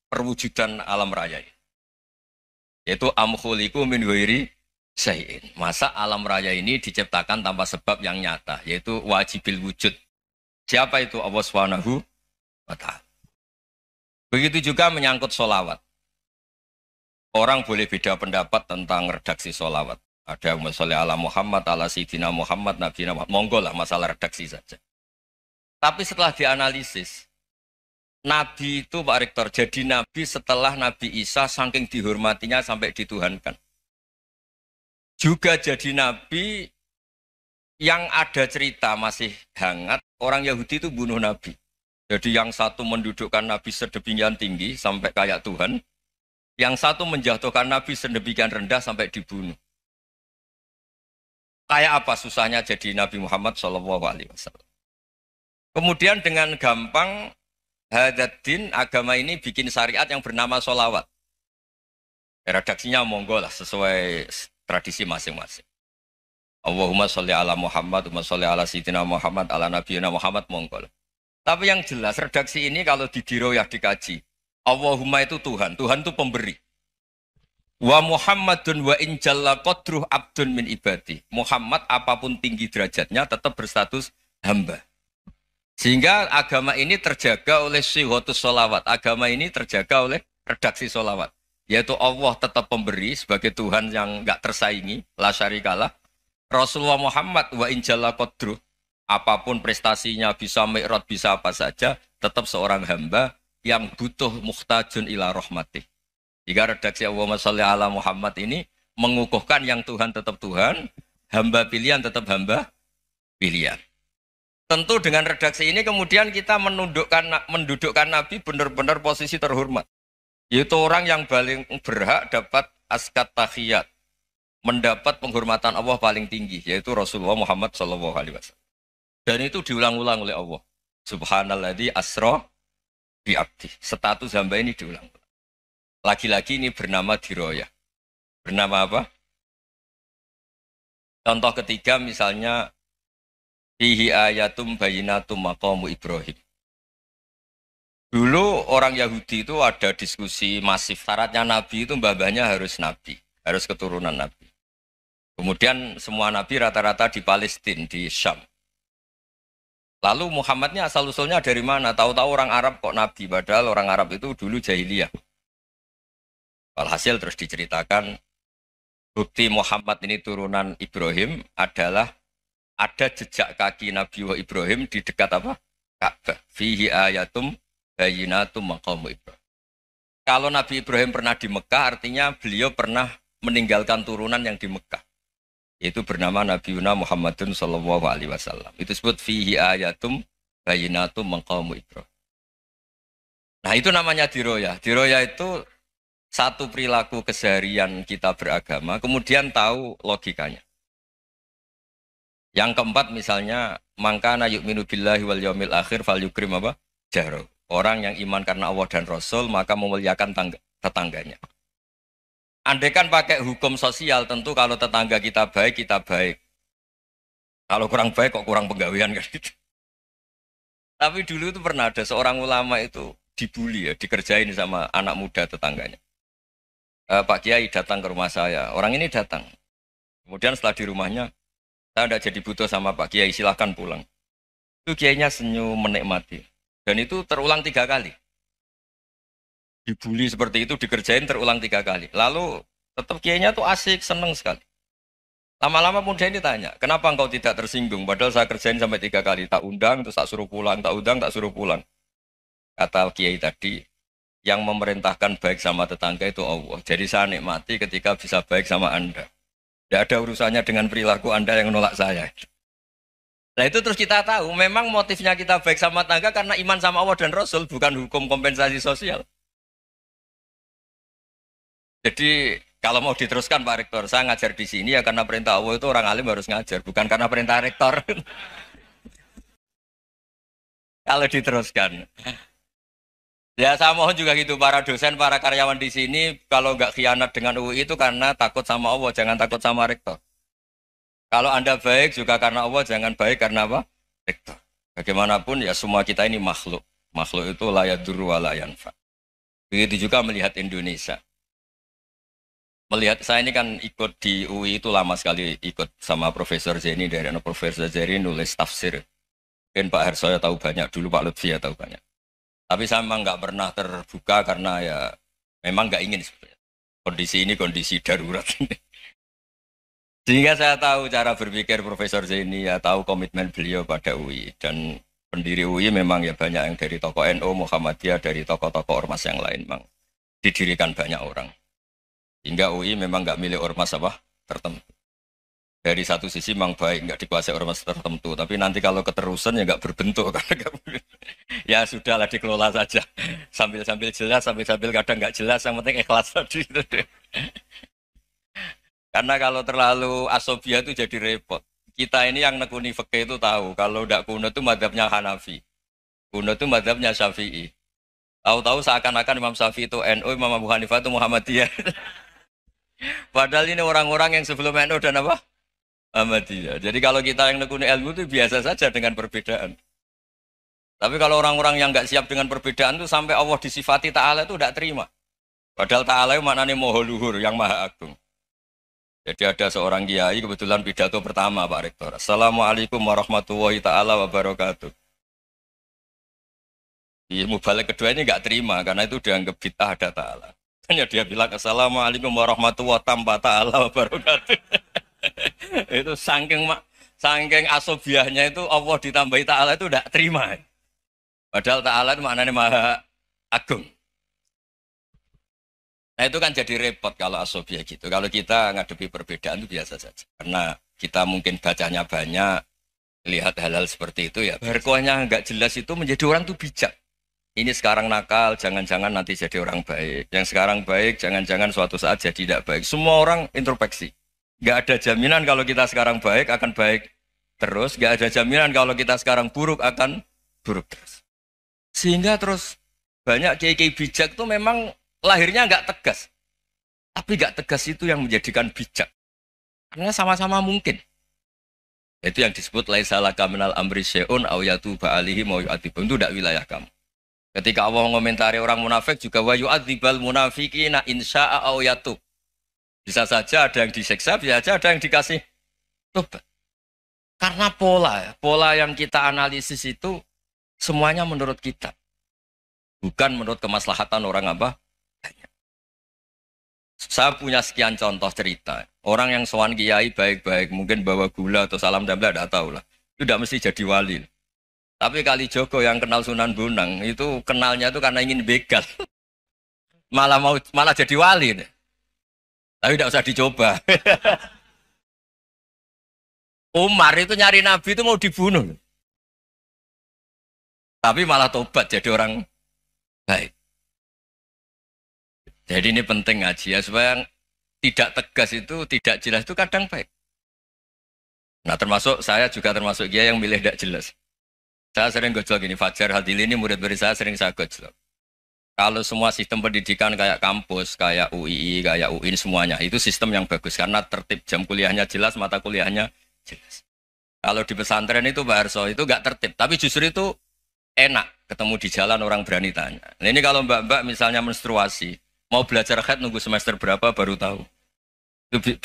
perwujudan alam raya ini. Yaitu amkhuliku min ghairi syai'in. Masa alam raya ini diciptakan tanpa sebab yang nyata, yaitu wajibil wujud. Siapa itu? Allah Subhanahu wa Ta'ala. Begitu juga menyangkut sholawat. Orang boleh beda pendapat tentang redaksi sholawat. Ada yang sholli ala Muhammad, ala Sayyidina Muhammad, Nabi Muhammad. Monggo lah masalah redaksi saja. Tapi setelah dianalisis, Nabi itu Pak Rektor, jadi Nabi setelah Nabi Isa saking dihormatinya sampai dituhankan. Juga jadi Nabi yang ada cerita masih hangat, orang Yahudi itu bunuh Nabi. Jadi yang satu mendudukkan Nabi sedemikian tinggi sampai kayak Tuhan, yang satu menjatuhkan Nabi sedemikian rendah sampai dibunuh. Kayak apa susahnya jadi Nabi Muhammad Shallallahu Alaihi Wasallam. Kemudian dengan gampang Hadaddin agama ini bikin syariat yang bernama sholawat. Redaksinya monggo lah sesuai tradisi masing-masing. Allahumma sholli ala Muhammad, Allahumma sholli ala Sayyidina Muhammad, ala Nabiyina Muhammad monggo lah. Tapi yang jelas redaksi ini kalau di diroyah dikaji, Allahumma itu Tuhan, Tuhan itu pemberi. Wa Muhammadun wa in jalla qadruh abdun min ibadi. Muhammad apapun tinggi derajatnya tetap berstatus hamba. Sehingga agama ini terjaga oleh syihotus sholawat. Agama ini terjaga oleh redaksi sholawat. Yaitu Allah tetap pemberi sebagai Tuhan yang enggak tersaingi. La syarikalah. Rasulullah Muhammad wa injalla qadruh. Apapun prestasinya bisa mi'rad, bisa apa saja. Tetap seorang hamba yang butuh muhtajun ila rahmatih. Jika redaksi Allahumma sholli ala Muhammad ini mengukuhkan yang Tuhan tetap Tuhan. Hamba pilihan tetap hamba pilihan. Tentu dengan redaksi ini kemudian kita mendudukkan Nabi benar-benar posisi terhormat. Yaitu orang yang paling berhak dapat askat tahiyat. Mendapat penghormatan Allah paling tinggi. Yaitu Rasulullah Muhammad SAW. Dan itu diulang-ulang oleh Allah. Subhanalladzi asra bi'abdi. Status hamba ini diulang. Lagi-lagi ini bernama diroyah. Bernama apa? Contoh ketiga misalnya fihi ayatum bayinatum maqamu Ibrahim. Dulu orang Yahudi itu ada diskusi masif. Syaratnya Nabi itu mbah-mbahnya harus Nabi. Harus keturunan Nabi. Kemudian semua Nabi rata-rata di Palestina, di Syam. Lalu Muhammadnya asal-usulnya dari mana? Tahu-tahu orang Arab kok Nabi. Padahal orang Arab itu dulu jahiliyah. Walhasil terus diceritakan bukti Muhammad ini turunan Ibrahim adalah ada jejak kaki Nabi Ibrahim di dekat apa? Ka'bah. Fihi ayatum bayinatum maqamu Ibrahim. Kalau Nabi Ibrahim pernah di Mekah, artinya beliau pernah meninggalkan turunan yang di Mekah. Yaitu bernama Nabiuna Muhammadun sallallahu alaihi wasallam. Itu disebut fihi ayatum bayinatum maqamu Ibrahim. Nah, itu namanya diroyah. Diroyah itu satu perilaku keseharian kita beragama, kemudian tahu logikanya. Yang keempat misalnya mangkana yu'minu billahi wal yaumil akhir fal yukrim apa? Jaro. Orang yang iman karena Allah dan Rasul maka memuliakan tetangganya. Andaikan pakai hukum sosial tentu kalau tetangga kita baik, kita baik. Kalau kurang baik kok kurang penggawean kan gitu. Tapi dulu itu pernah ada seorang ulama itu dibully ya, dikerjain sama anak muda tetangganya. Pak Kiai datang ke rumah saya. Orang ini datang. Kemudian setelah di rumahnya saya tidak jadi butuh sama Pak Kiai, silahkan pulang. Itu Kiainya senyum menikmati. Dan itu terulang 3 kali. Dibully seperti itu, dikerjain terulang 3 kali. Lalu tetap Kiainya tuh asik, seneng sekali. Lama-lama muda ini tanya, kenapa engkau tidak tersinggung? Padahal saya kerjain sampai 3 kali. Tak undang, terus tak suruh pulang. Tak undang, tak suruh pulang. Kata Kiai tadi, yang memerintahkan baik sama tetangga itu Allah. Jadi saya nikmati ketika bisa baik sama Anda. Tidak ada urusannya dengan perilaku Anda yang menolak saya. Nah itu terus kita tahu, memang motifnya kita baik sama tangga karena iman sama Allah dan Rasul, bukan hukum kompensasi sosial. Jadi kalau mau diteruskan Pak Rektor, saya ngajar di sini ya karena perintah Allah itu orang alim harus ngajar, bukan karena perintah Rektor. Kalau diteruskan. Ya saya mohon juga gitu, para dosen, para karyawan di sini, kalau nggak khianat dengan UI itu karena takut sama Allah, jangan takut sama Rektor. Kalau Anda baik juga karena Allah, jangan baik karena apa? Rektor. Bagaimanapun ya semua kita ini makhluk. Makhluk itu la yadurru wa la yanfa. Begitu juga melihat Indonesia. Melihat saya ini kan ikut di UI itu lama sekali, ikut sama Profesor Zeni, dari Profesor Zeni nulis tafsir. Mungkin Pak Hersoyo tahu banyak, dulu Pak Lutfi ya tahu banyak. Tapi saya memang nggak pernah terbuka karena ya memang nggak ingin sebenarnya. Kondisi ini kondisi darurat. Sehingga saya tahu cara berpikir Profesor Zaini, ya tahu komitmen beliau pada UI. Dan pendiri UI memang ya banyak yang dari tokoh NU, Muhammadiyah, dari tokoh-tokoh ormas yang lain memang didirikan banyak orang. Hingga UI memang nggak milik ormas apa tertentu. Dari satu sisi memang baik, nggak dikuasai ormas tertentu. Tapi nanti kalau keterusan ya nggak berbentuk. Ya sudahlah dikelola saja. Sambil-sambil jelas, sambil-sambil kadang nggak jelas. Yang penting ikhlas tadi. Karena kalau terlalu asobia itu jadi repot. Kita ini yang nekuni fikih itu tahu. Kalau tidak kuno itu madhabnya Hanafi. Kuno itu madhabnya Syafi'i. Tahu-tahu seakan-akan Imam Syafi'i itu NU, Imam Abu Hanifah itu Muhammadiyah. Padahal ini orang-orang yang sebelum NU dan apa? Muhammadiyah. Jadi kalau kita yang nekuni ilmu itu biasa saja dengan perbedaan. Tapi kalau orang-orang yang nggak siap dengan perbedaan itu sampai Allah disifati Ta'ala itu tidak terima. Padahal Ta'ala itu maknanya Maha Luhur, yang Maha Agung. Jadi ada seorang kiai kebetulan pidato pertama Pak Rektor. Assalamualaikum warahmatullahi ta'ala wabarakatuh. Di mubalik kedua ini nggak terima karena itu dianggap bid'ah ada Ta'ala. Hanya dia bilang Assalamualaikum warahmatullahi ta'ala wabarakatuh. Itu saking asobiahnya itu Allah ditambahi Ta'ala itu tidak terima. Padahal Ta'ala itu maknanya Maha Agung. Nah itu kan jadi repot kalau asobiah gitu. Kalau kita ngadepi perbedaan itu biasa saja. Karena kita mungkin bacanya banyak, lihat hal-hal seperti itu ya. Berkohnya nggak jelas itu menjadi orang tuh bijak. Ini sekarang nakal, jangan-jangan nanti jadi orang baik. Yang sekarang baik, jangan-jangan suatu saat jadi tidak baik. Semua orang introspeksi. Nggak ada jaminan kalau kita sekarang baik akan baik terus. Nggak ada jaminan kalau kita sekarang buruk akan buruk terus. Sehingga terus banyak kiai-kiai bijak itu memang lahirnya nggak tegas. Tapi nggak tegas itu yang menjadikan bijak. Karena sama-sama mungkin. Itu yang disebut laisa laka minal amri syai'un aw yatuba alihi mau yu'adzibum. Itu tidak wilayah kamu. Ketika Allah mengomentari orang munafik juga wa yu'adzibal munafiqina insya'a aw yatub. Bisa saja ada yang disiksa, bisa saja ada yang dikasih tobat. Karena pola yang kita analisis itu semuanya menurut kita. Bukan menurut kemaslahatan orang apa? Saya punya sekian contoh cerita. Orang yang sowan kiai baik-baik, mungkin bawa gula atau salam damla, tidak tahu lah. Itu tidak mesti jadi wali. Tapi Kalijogo yang kenal Sunan Bonang, itu kenalnya itu karena ingin begal. malah jadi wali. Tapi tidak usah dicoba. Umar itu nyari Nabi itu mau dibunuh. Tapi malah tobat jadi orang baik. Jadi ini penting ngaji ya, supaya tidak tegas itu, tidak jelas itu kadang baik. Nah termasuk saya juga termasuk dia yang milih tidak jelas. Saya sering gojlok gini, Fajar Hadili ini murid-murid saya sering saya gojlok. Kalau semua sistem pendidikan kayak kampus, kayak UII, kayak UIN semuanya, itu sistem yang bagus. Karena tertib jam kuliahnya jelas, mata kuliahnya jelas. Kalau di pesantren itu Pak Harso, itu nggak tertib. Tapi justru itu enak, ketemu di jalan orang berani tanya. Nah ini kalau mbak-mbak misalnya menstruasi, mau belajar haid nunggu semester berapa baru tahu. Itu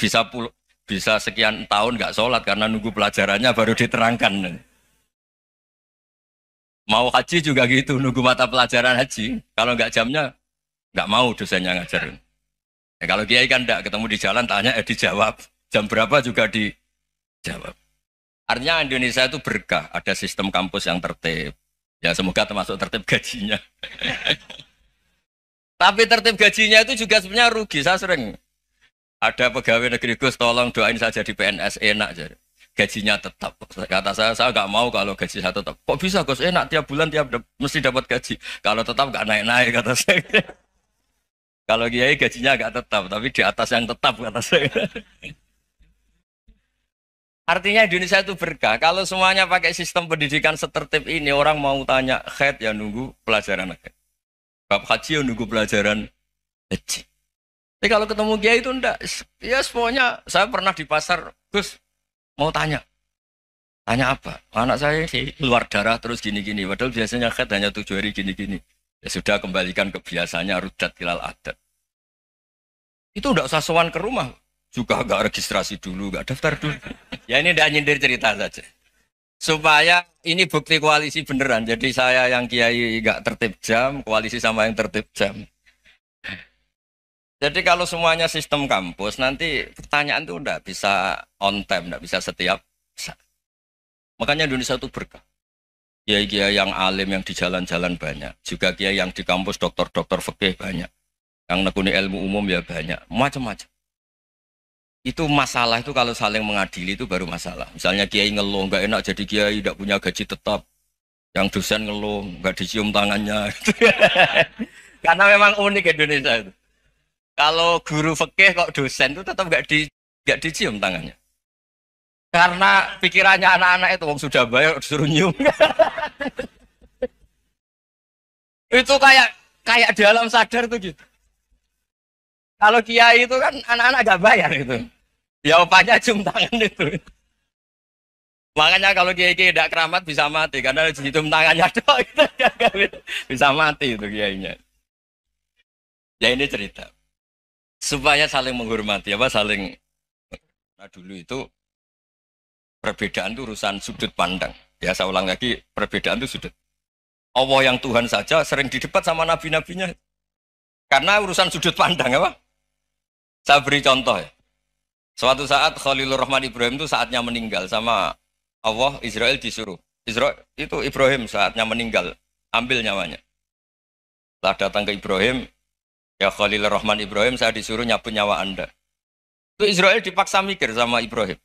bisa sekian tahun nggak sholat karena nunggu pelajarannya baru diterangkan. Mau haji juga gitu, nunggu mata pelajaran haji. Kalau nggak jamnya, nggak mau dosennya ngajarin. Ya, kalau kiai kan nggak ketemu di jalan, tanya dijawab. Jam berapa juga dijawab. Artinya Indonesia itu berkah, ada sistem kampus yang tertib. Ya semoga termasuk tertib gajinya. Tapi tertib gajinya itu juga sebenarnya rugi. Saya sering ada pegawai negeri Gus, tolong doain saja di PNS enak jadi. Gajinya tetap. Kata saya nggak mau kalau gaji saya tetap. Kok bisa Gus enak tiap bulan mesti dapat gaji. Kalau tetap nggak naik-naik kata saya. Kalau kiai gajinya nggak tetap, tapi di atas yang tetap kata saya. Artinya Indonesia itu berkah. Kalau semuanya pakai sistem pendidikan setertib ini, orang mau tanya haid ya nunggu pelajaran haid. Bab haji ya nunggu pelajaran haji. Tapi kalau ketemu kiai itu enggak. Ya semuanya saya pernah di pasar, Gus mau tanya apa? Anak saya sih keluar darah terus gini-gini. Padahal biasanya haid hanya 7 hari gini-gini. Ya sudah kembalikan ke biasanya rudat hilal adat. Itu enggak usah sowan ke rumah. Juga enggak registrasi dulu, enggak daftar dulu. Ya ini enggak nyindir cerita saja. Supaya ini bukti koalisi beneran. Jadi saya yang kiai enggak tertib jam, koalisi sama yang tertib jam. Jadi kalau semuanya sistem kampus, nanti pertanyaan itu enggak bisa on time, enggak bisa setiap saat. Makanya Indonesia itu berkah. Kiai-kiai yang alim yang di jalan-jalan banyak. Juga kiai yang di kampus dokter-dokter fikih banyak. Yang nekuni ilmu umum ya banyak. Macam-macam. Itu masalah itu kalau saling mengadili itu baru masalah. Misalnya kiai ngeluh, enggak enak jadi kiai, enggak punya gaji tetap. Yang dosen ngeluh, enggak dicium tangannya. Karena memang unik Indonesia itu. Kalau guru fikih kok dosen itu tetap enggak Gak dicium tangannya. Karena pikirannya anak-anak itu wong sudah bayar disuruh nyium. Itu kayak di alam sadar tuh gitu. Kalau kiai itu kan anak-anak gak bayar itu. Ya opanya cium tangan itu. Makanya kalau kiai-kiai tidak keramat bisa mati karena cium tangannya doang itu bisa mati itu kiainya. Ya ini cerita supaya saling menghormati apa saling. Nah dulu itu perbedaan itu urusan sudut pandang. Ya saya ulang lagi, perbedaan itu sudut. Allah yang Tuhan saja sering didebat sama nabi-nabinya. Karena urusan sudut pandang apa? Saya beri contoh ya. Suatu saat Khalilur Rahman Ibrahim itu saatnya meninggal sama Allah, Israel disuruh. Israel itu Ibrahim saatnya meninggal, ambil nyawanya. Setelah datang ke Ibrahim, ya Khalilur Rahman Ibrahim, saya disuruh nyabut nyawa Anda. Itu Israel dipaksa mikir sama Ibrahim.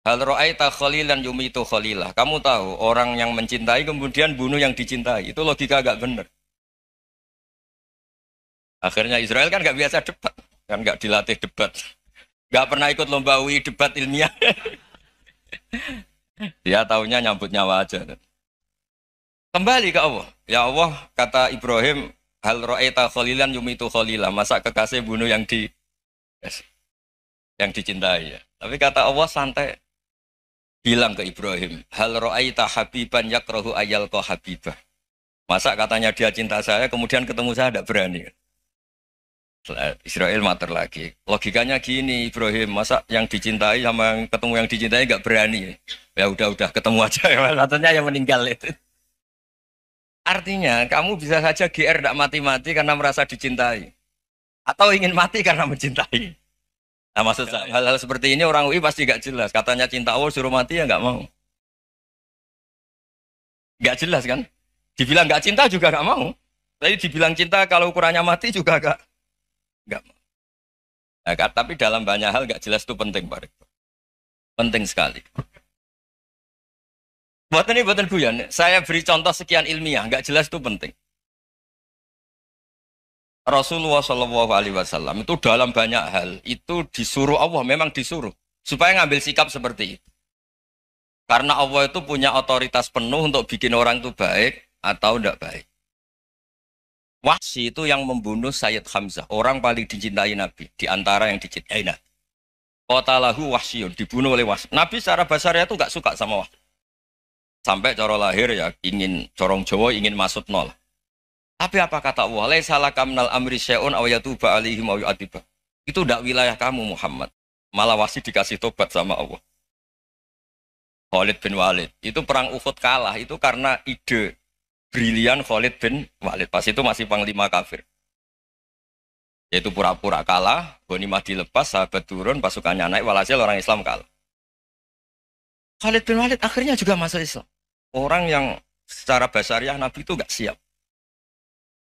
Hal ra'aita khalilan yumitu khalilah. Kamu tahu orang yang mencintai kemudian bunuh yang dicintai. Itu logika agak benar. Akhirnya Israel kan nggak biasa debat, kan nggak dilatih debat, nggak pernah ikut lomba UI debat ilmiah. Dia taunya nyambut nyawa aja. Kembali ke Allah. Ya Allah, kata Ibrahim, hal ra'aita khalilan yumitu khalilah. Masa kekasih bunuh yang dicintai ya. Tapi kata Allah santai. Bilang ke Ibrahim, hal ra'aita habiban yakrahu ayyalqa habibah. Masa katanya dia cinta saya, kemudian ketemu saya tidak berani. Israel mater lagi. Logikanya gini, Ibrahim, masa yang dicintai sama yang ketemu yang dicintai nggak berani? Ya udah ketemu aja. Katanya yang meninggal itu. Artinya, kamu bisa saja GR tidak mati-mati karena merasa dicintai. Atau ingin mati karena mencintai. Nah maksud saya, hal-hal seperti ini orang UI pasti gak jelas. Katanya cinta Allah suruh mati ya gak mau. Gak jelas kan? Dibilang gak cinta juga gak mau. Tapi dibilang cinta kalau ukurannya mati juga gak mau. Nah, tapi dalam banyak hal gak jelas itu penting Pak Rektor. Penting sekali. Buatan guyon. Saya beri contoh sekian ilmiah. Gak jelas itu penting. Rasulullah Shallallahu Alaihi Wasallam itu dalam banyak hal itu disuruh Allah, memang disuruh supaya ngambil sikap seperti itu. Karena Allah itu punya otoritas penuh untuk bikin orang itu baik atau tidak baik. Wahsy itu yang membunuh Sayyid Hamzah, orang paling dicintai Nabi di antara yang dicintai Nabi. Qatalahu Wahsyun, dibunuh oleh Wahsy. Nabi secara basarnya itu nggak suka sama Wahsy. Sampai cara lahir ya ingin corong Jawa ingin masuk nol. Tapi apa kata Allah? Laisa laka minal amri syai'un aw yatuba alaihim aw yu'adzibah. Itu tidak wilayah kamu Muhammad. Malah Wahsy dikasih tobat sama Allah. Khalid bin Walid. Itu perang Uhud kalah itu karena ide brilian Khalid bin Walid. Pas itu masih panglima kafir. Yaitu pura-pura kalah, ghanimah dilepas, sahabat turun, pasukannya naik, walhasil orang Islam kalah. Khalid bin Walid akhirnya juga masuk Islam. Orang yang secara basariah Nabi itu gak siap.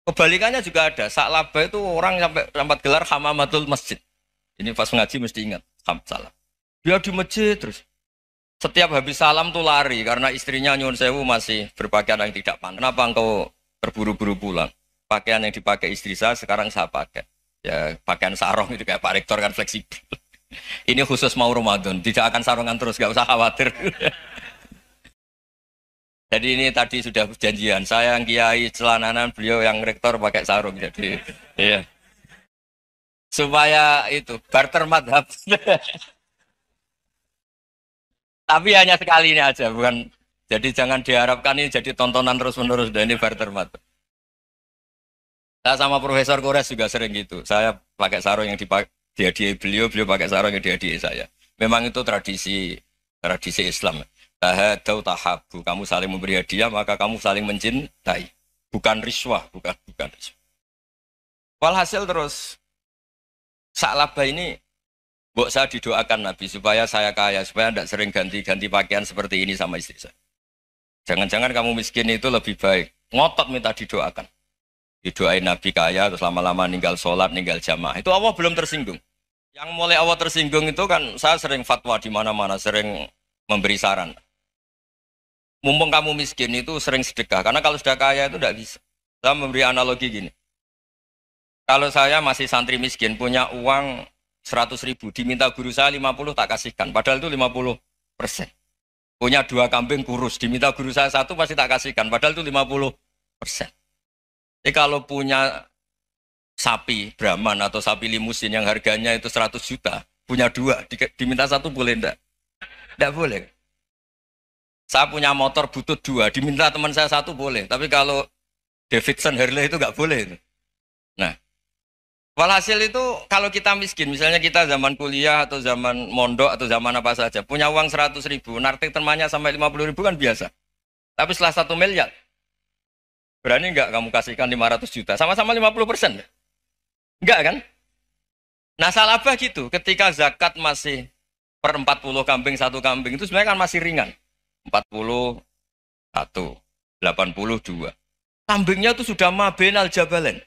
Kebalikannya juga ada. Sa'labah itu orang sampai gelar hamamatul masjid. Ini pas ngaji mesti ingat. Salah. Dia di masjid terus. Setiap habis salam tuh lari. Karena istrinya nyuwun sewu masih berpakaian yang tidak pantas. Kenapa engkau terburu-buru pulang? Pakaian yang dipakai istri saya sekarang saya pakai. Ya pakaian sarung itu kayak Pak Rektor kan fleksibel. Ini khusus mau Ramadan. Tidak akan sarungan terus. Gak usah khawatir. Jadi ini tadi sudah perjanjian. Saya yang kiai celananan, beliau yang rektor pakai sarung. Jadi, iya. Supaya itu barter madhab. Tapi hanya sekali ini aja, bukan. Jadi jangan diharapkan ini jadi tontonan terus-menerus. Dan ini barter madhab. Saya sama Profesor Kores juga sering gitu. Saya pakai sarung yang dihadiahi beliau pakai sarung yang dihadiahi saya. Memang itu tradisi Islam. Tahadau tahabu, kamu saling memberi hadiah maka kamu saling mencintai, bukan riswah, bukan riswah. Walhasil terus Sa'labah ini mbok saya didoakan Nabi supaya saya kaya, supaya tidak sering ganti-ganti pakaian seperti ini sama istri saya. Jangan-jangan kamu miskin itu lebih baik. Ngotot minta didoakan. Didoain Nabi kaya terus lama-lama ninggal sholat, ninggal jamaah. Itu Allah belum tersinggung. Yang mulai Allah tersinggung itu kan saya sering fatwa di mana-mana, sering memberi saran. Mumpung kamu miskin itu sering sedekah. Karena kalau sudah kaya itu tidak bisa. Saya memberi analogi gini. Kalau saya masih santri miskin, punya uang 100.000, diminta guru saya 50 tak kasihkan. Padahal itu 50%. Punya 2 kambing kurus, diminta guru saya 1 pasti tak kasihkan. Padahal itu 50%. Jadi kalau punya sapi Brahman atau sapi limusin yang harganya itu 100 juta, punya 2, diminta 1 boleh enggak? Enggak boleh. Saya punya motor butut 2, diminta teman saya 1 boleh. Tapi kalau Davidson Harley itu enggak boleh. Itu. Nah, walhasil itu kalau kita miskin, misalnya kita zaman kuliah atau zaman mondok atau zaman apa saja, punya uang 100.000, narik temannya sampai 50.000 kan biasa. Tapi setelah 1 miliar, berani enggak kamu kasihkan 500 juta? Sama-sama 50%. Enggak kan? Nah salabah gitu, ketika zakat masih per 40 kambing 1 kambing itu sebenarnya kan masih ringan. 41, 82. Kambingnya itu sudah mabenal jabalen.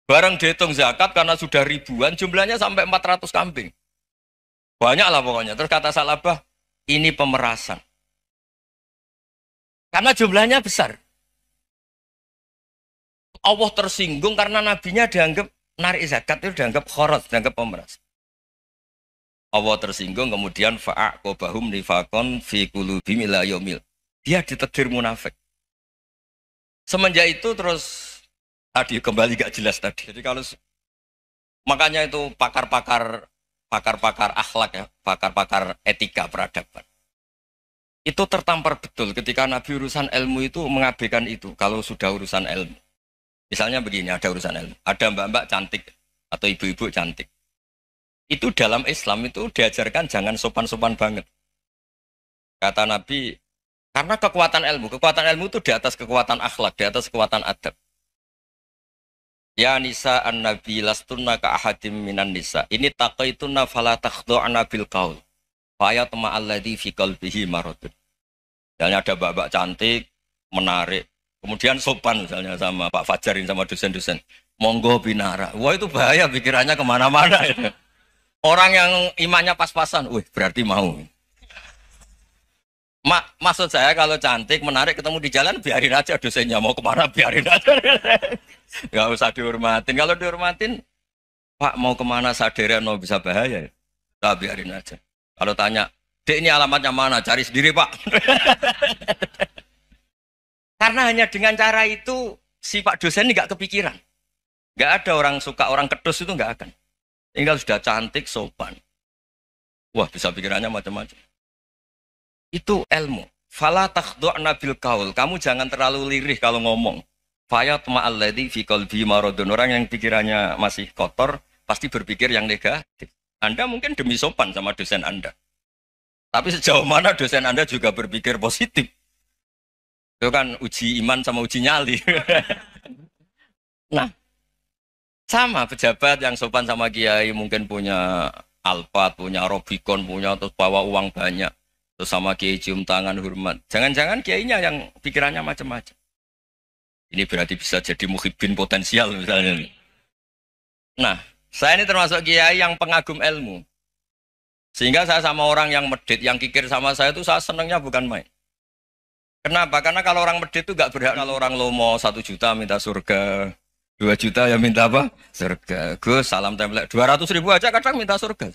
Barang dihitung zakat karena sudah ribuan, jumlahnya sampai 400 kambing. Banyak lah pokoknya. Terus kata salabah, ini pemerasan. Karena jumlahnya besar. Allah tersinggung karena nabinya dianggap narik zakat itu dianggap khoros, dianggap pemeras. Allah tersinggung kemudian fa'aqobahum nifakon fi qulubihim ila yaumil. Dia ditegur munafik. Semenjak itu terus tadi kembali gak jelas tadi. Jadi kalau makanya itu pakar-pakar akhlak ya, pakar-pakar etika peradaban. Itu tertampar betul ketika Nabi urusan ilmu itu mengabaikan itu kalau sudah urusan ilmu. Misalnya begini, ada urusan ilmu. Ada mbak-mbak cantik atau ibu-ibu cantik. Itu dalam Islam itu diajarkan jangan sopan-sopan banget. Kata Nabi, karena kekuatan ilmu itu di atas kekuatan akhlak, di atas kekuatan adab. Ya nisa an-nabi lastunna ka ahadim minan nisa. Ini taqaitunna fala takhdu'na bil qaul. Fa yatma alladhi fi qalbihi maradun. Misalnya ada mbak-mbak cantik, menarik. Kemudian sopan misalnya sama Pak Fajarin sama dosen-dosen. Monggo binara. Wah itu bahaya pikirannya kemana-mana itu. Orang yang imannya pas-pasan, berarti mau. Maksud saya kalau cantik, menarik, ketemu di jalan, biarin aja dosennya. Mau kemana, biarin aja. Gak usah dihormatin. Kalau dihormatin, Pak mau kemana sadereno bisa bahaya. Nah, biarin aja. Kalau tanya, Dek ini alamatnya mana? Cari sendiri Pak. Karena hanya dengan cara itu, si Pak dosen ini gak kepikiran. Gak ada orang suka, orang kedus itu gak akan. Tinggal sudah cantik, sopan. Wah, bisa pikirannya macam-macam. Itu ilmu. Fala takhdu'na bil qaul. Kamu jangan terlalu lirih kalau ngomong. Fayat ma'alladzi fi qalbi maradun. Orang yang pikirannya masih kotor pasti berpikir yang negatif. Anda mungkin demi sopan sama dosen Anda. Tapi sejauh mana dosen Anda juga berpikir positif. Itu kan uji iman sama uji nyali. Nah, sama pejabat yang sopan sama kiai mungkin punya Alphard, punya Robicon, punya terus bawa uang banyak. Terus sama kiai cium tangan hormat. Jangan-jangan kiainya yang pikirannya macam-macam. Ini berarti bisa jadi muhibbin potensial misalnya. Nah, saya ini termasuk kiai yang pengagum ilmu. Sehingga saya sama orang yang medit, yang kikir sama saya itu saya senangnya bukan main. Kenapa? Karena kalau orang medit itu gak berhak. Kalau orang lomo 1 juta minta surga. 2 juta ya minta apa? Surga. Gus, salam template. 200.000 aja kadang minta surga.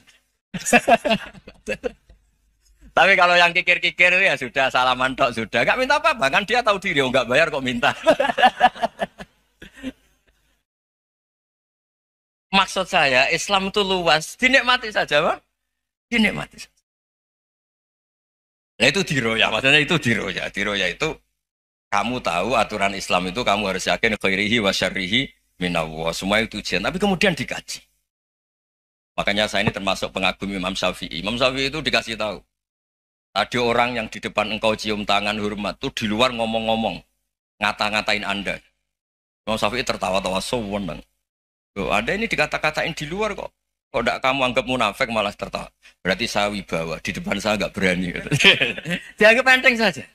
Tapi kalau yang kikir-kikir ya sudah salaman tok sudah. Gak minta apa-apa. Kan dia tahu diri. Oh gak bayar kok minta. Maksud saya Islam itu luas. Dinikmati saja Pak. Dinikmati saja. Nah itu diroya. Maksudnya itu diroya. Diroya itu kamu tahu aturan Islam itu kamu harus yakin khairihi wa syarrihi minallah. Semua itu ujian. Tapi kemudian dikaji. Makanya saya ini termasuk pengagum Imam Syafi'i. Imam Syafi'i itu dikasih tahu. Ada orang yang di depan engkau cium tangan hormat itu di luar ngomong-ngomong. Ngata-ngatain Anda. Imam Syafi'i tertawa-tawa sewenang. Loh, ada ini dikata-katain di luar kok. Kok tidak kamu anggap munafik malah tertawa. Berarti saya wibawa. Di depan saya nggak berani. Dianggap enteng saja.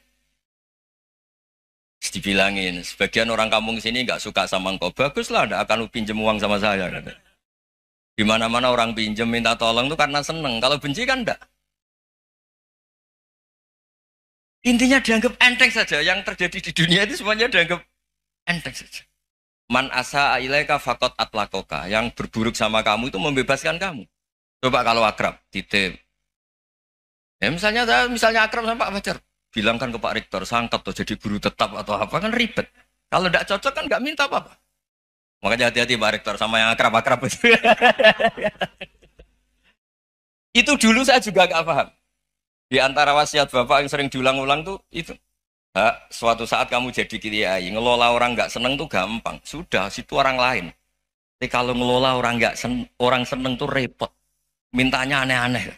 Dibilangin, sebagian orang kampung sini nggak suka sama engkau. Baguslah, nggak akan pinjem uang sama saya. Di mana-mana orang pinjem minta tolong itu karena seneng. Kalau benci kan enggak. Intinya dianggap enteng saja. Yang terjadi di dunia itu semuanya dianggap enteng saja. Man asa ilaika faqat atlakoka. Yang berburuk sama kamu itu membebaskan kamu. Coba kalau akrab, titip. Ya misalnya akrab sama Pak Fajar, bilangkan ke Pak Rektor, sangkap tuh jadi guru tetap atau apa kan ribet. Kalau tidak cocok kan nggak minta apa-apa. Makanya hati-hati Pak Rektor sama yang akrab-akrab itu. Itu dulu saya juga nggak paham. Di antara wasiat Bapak yang sering diulang-ulang tuh itu. Suatu saat kamu jadi kiai, ngelola orang nggak seneng tuh gampang. Sudah, situ orang lain. Tapi kalau ngelola orang nggak orang seneng tuh repot. Mintanya aneh-aneh.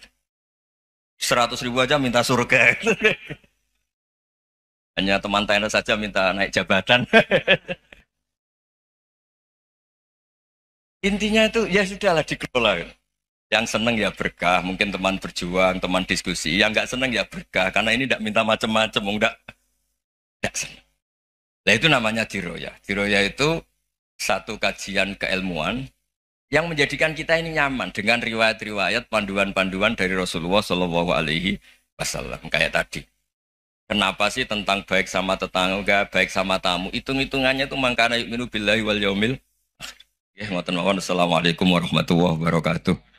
100.000 aja minta surga. Hanya teman tenis saja minta naik jabatan. Intinya itu ya sudahlah dikelola. Yang seneng ya berkah, mungkin teman berjuang, teman diskusi. Yang nggak seneng ya berkah, karena ini tidak minta macam-macam, enggak seneng. Nah itu namanya diroya. Diroya itu satu kajian keilmuan yang menjadikan kita ini nyaman dengan riwayat-riwayat panduan-panduan dari Rasulullah Shallallahu Alaihi Wasallam kayak tadi. Kenapa sih tentang baik sama tetangga, baik sama tamu? Hitung-hitungannya itu mangkana yu'minu billahi wal yaumil. Ya, ngoten mawon. Assalamualaikum warahmatullahi wabarakatuh.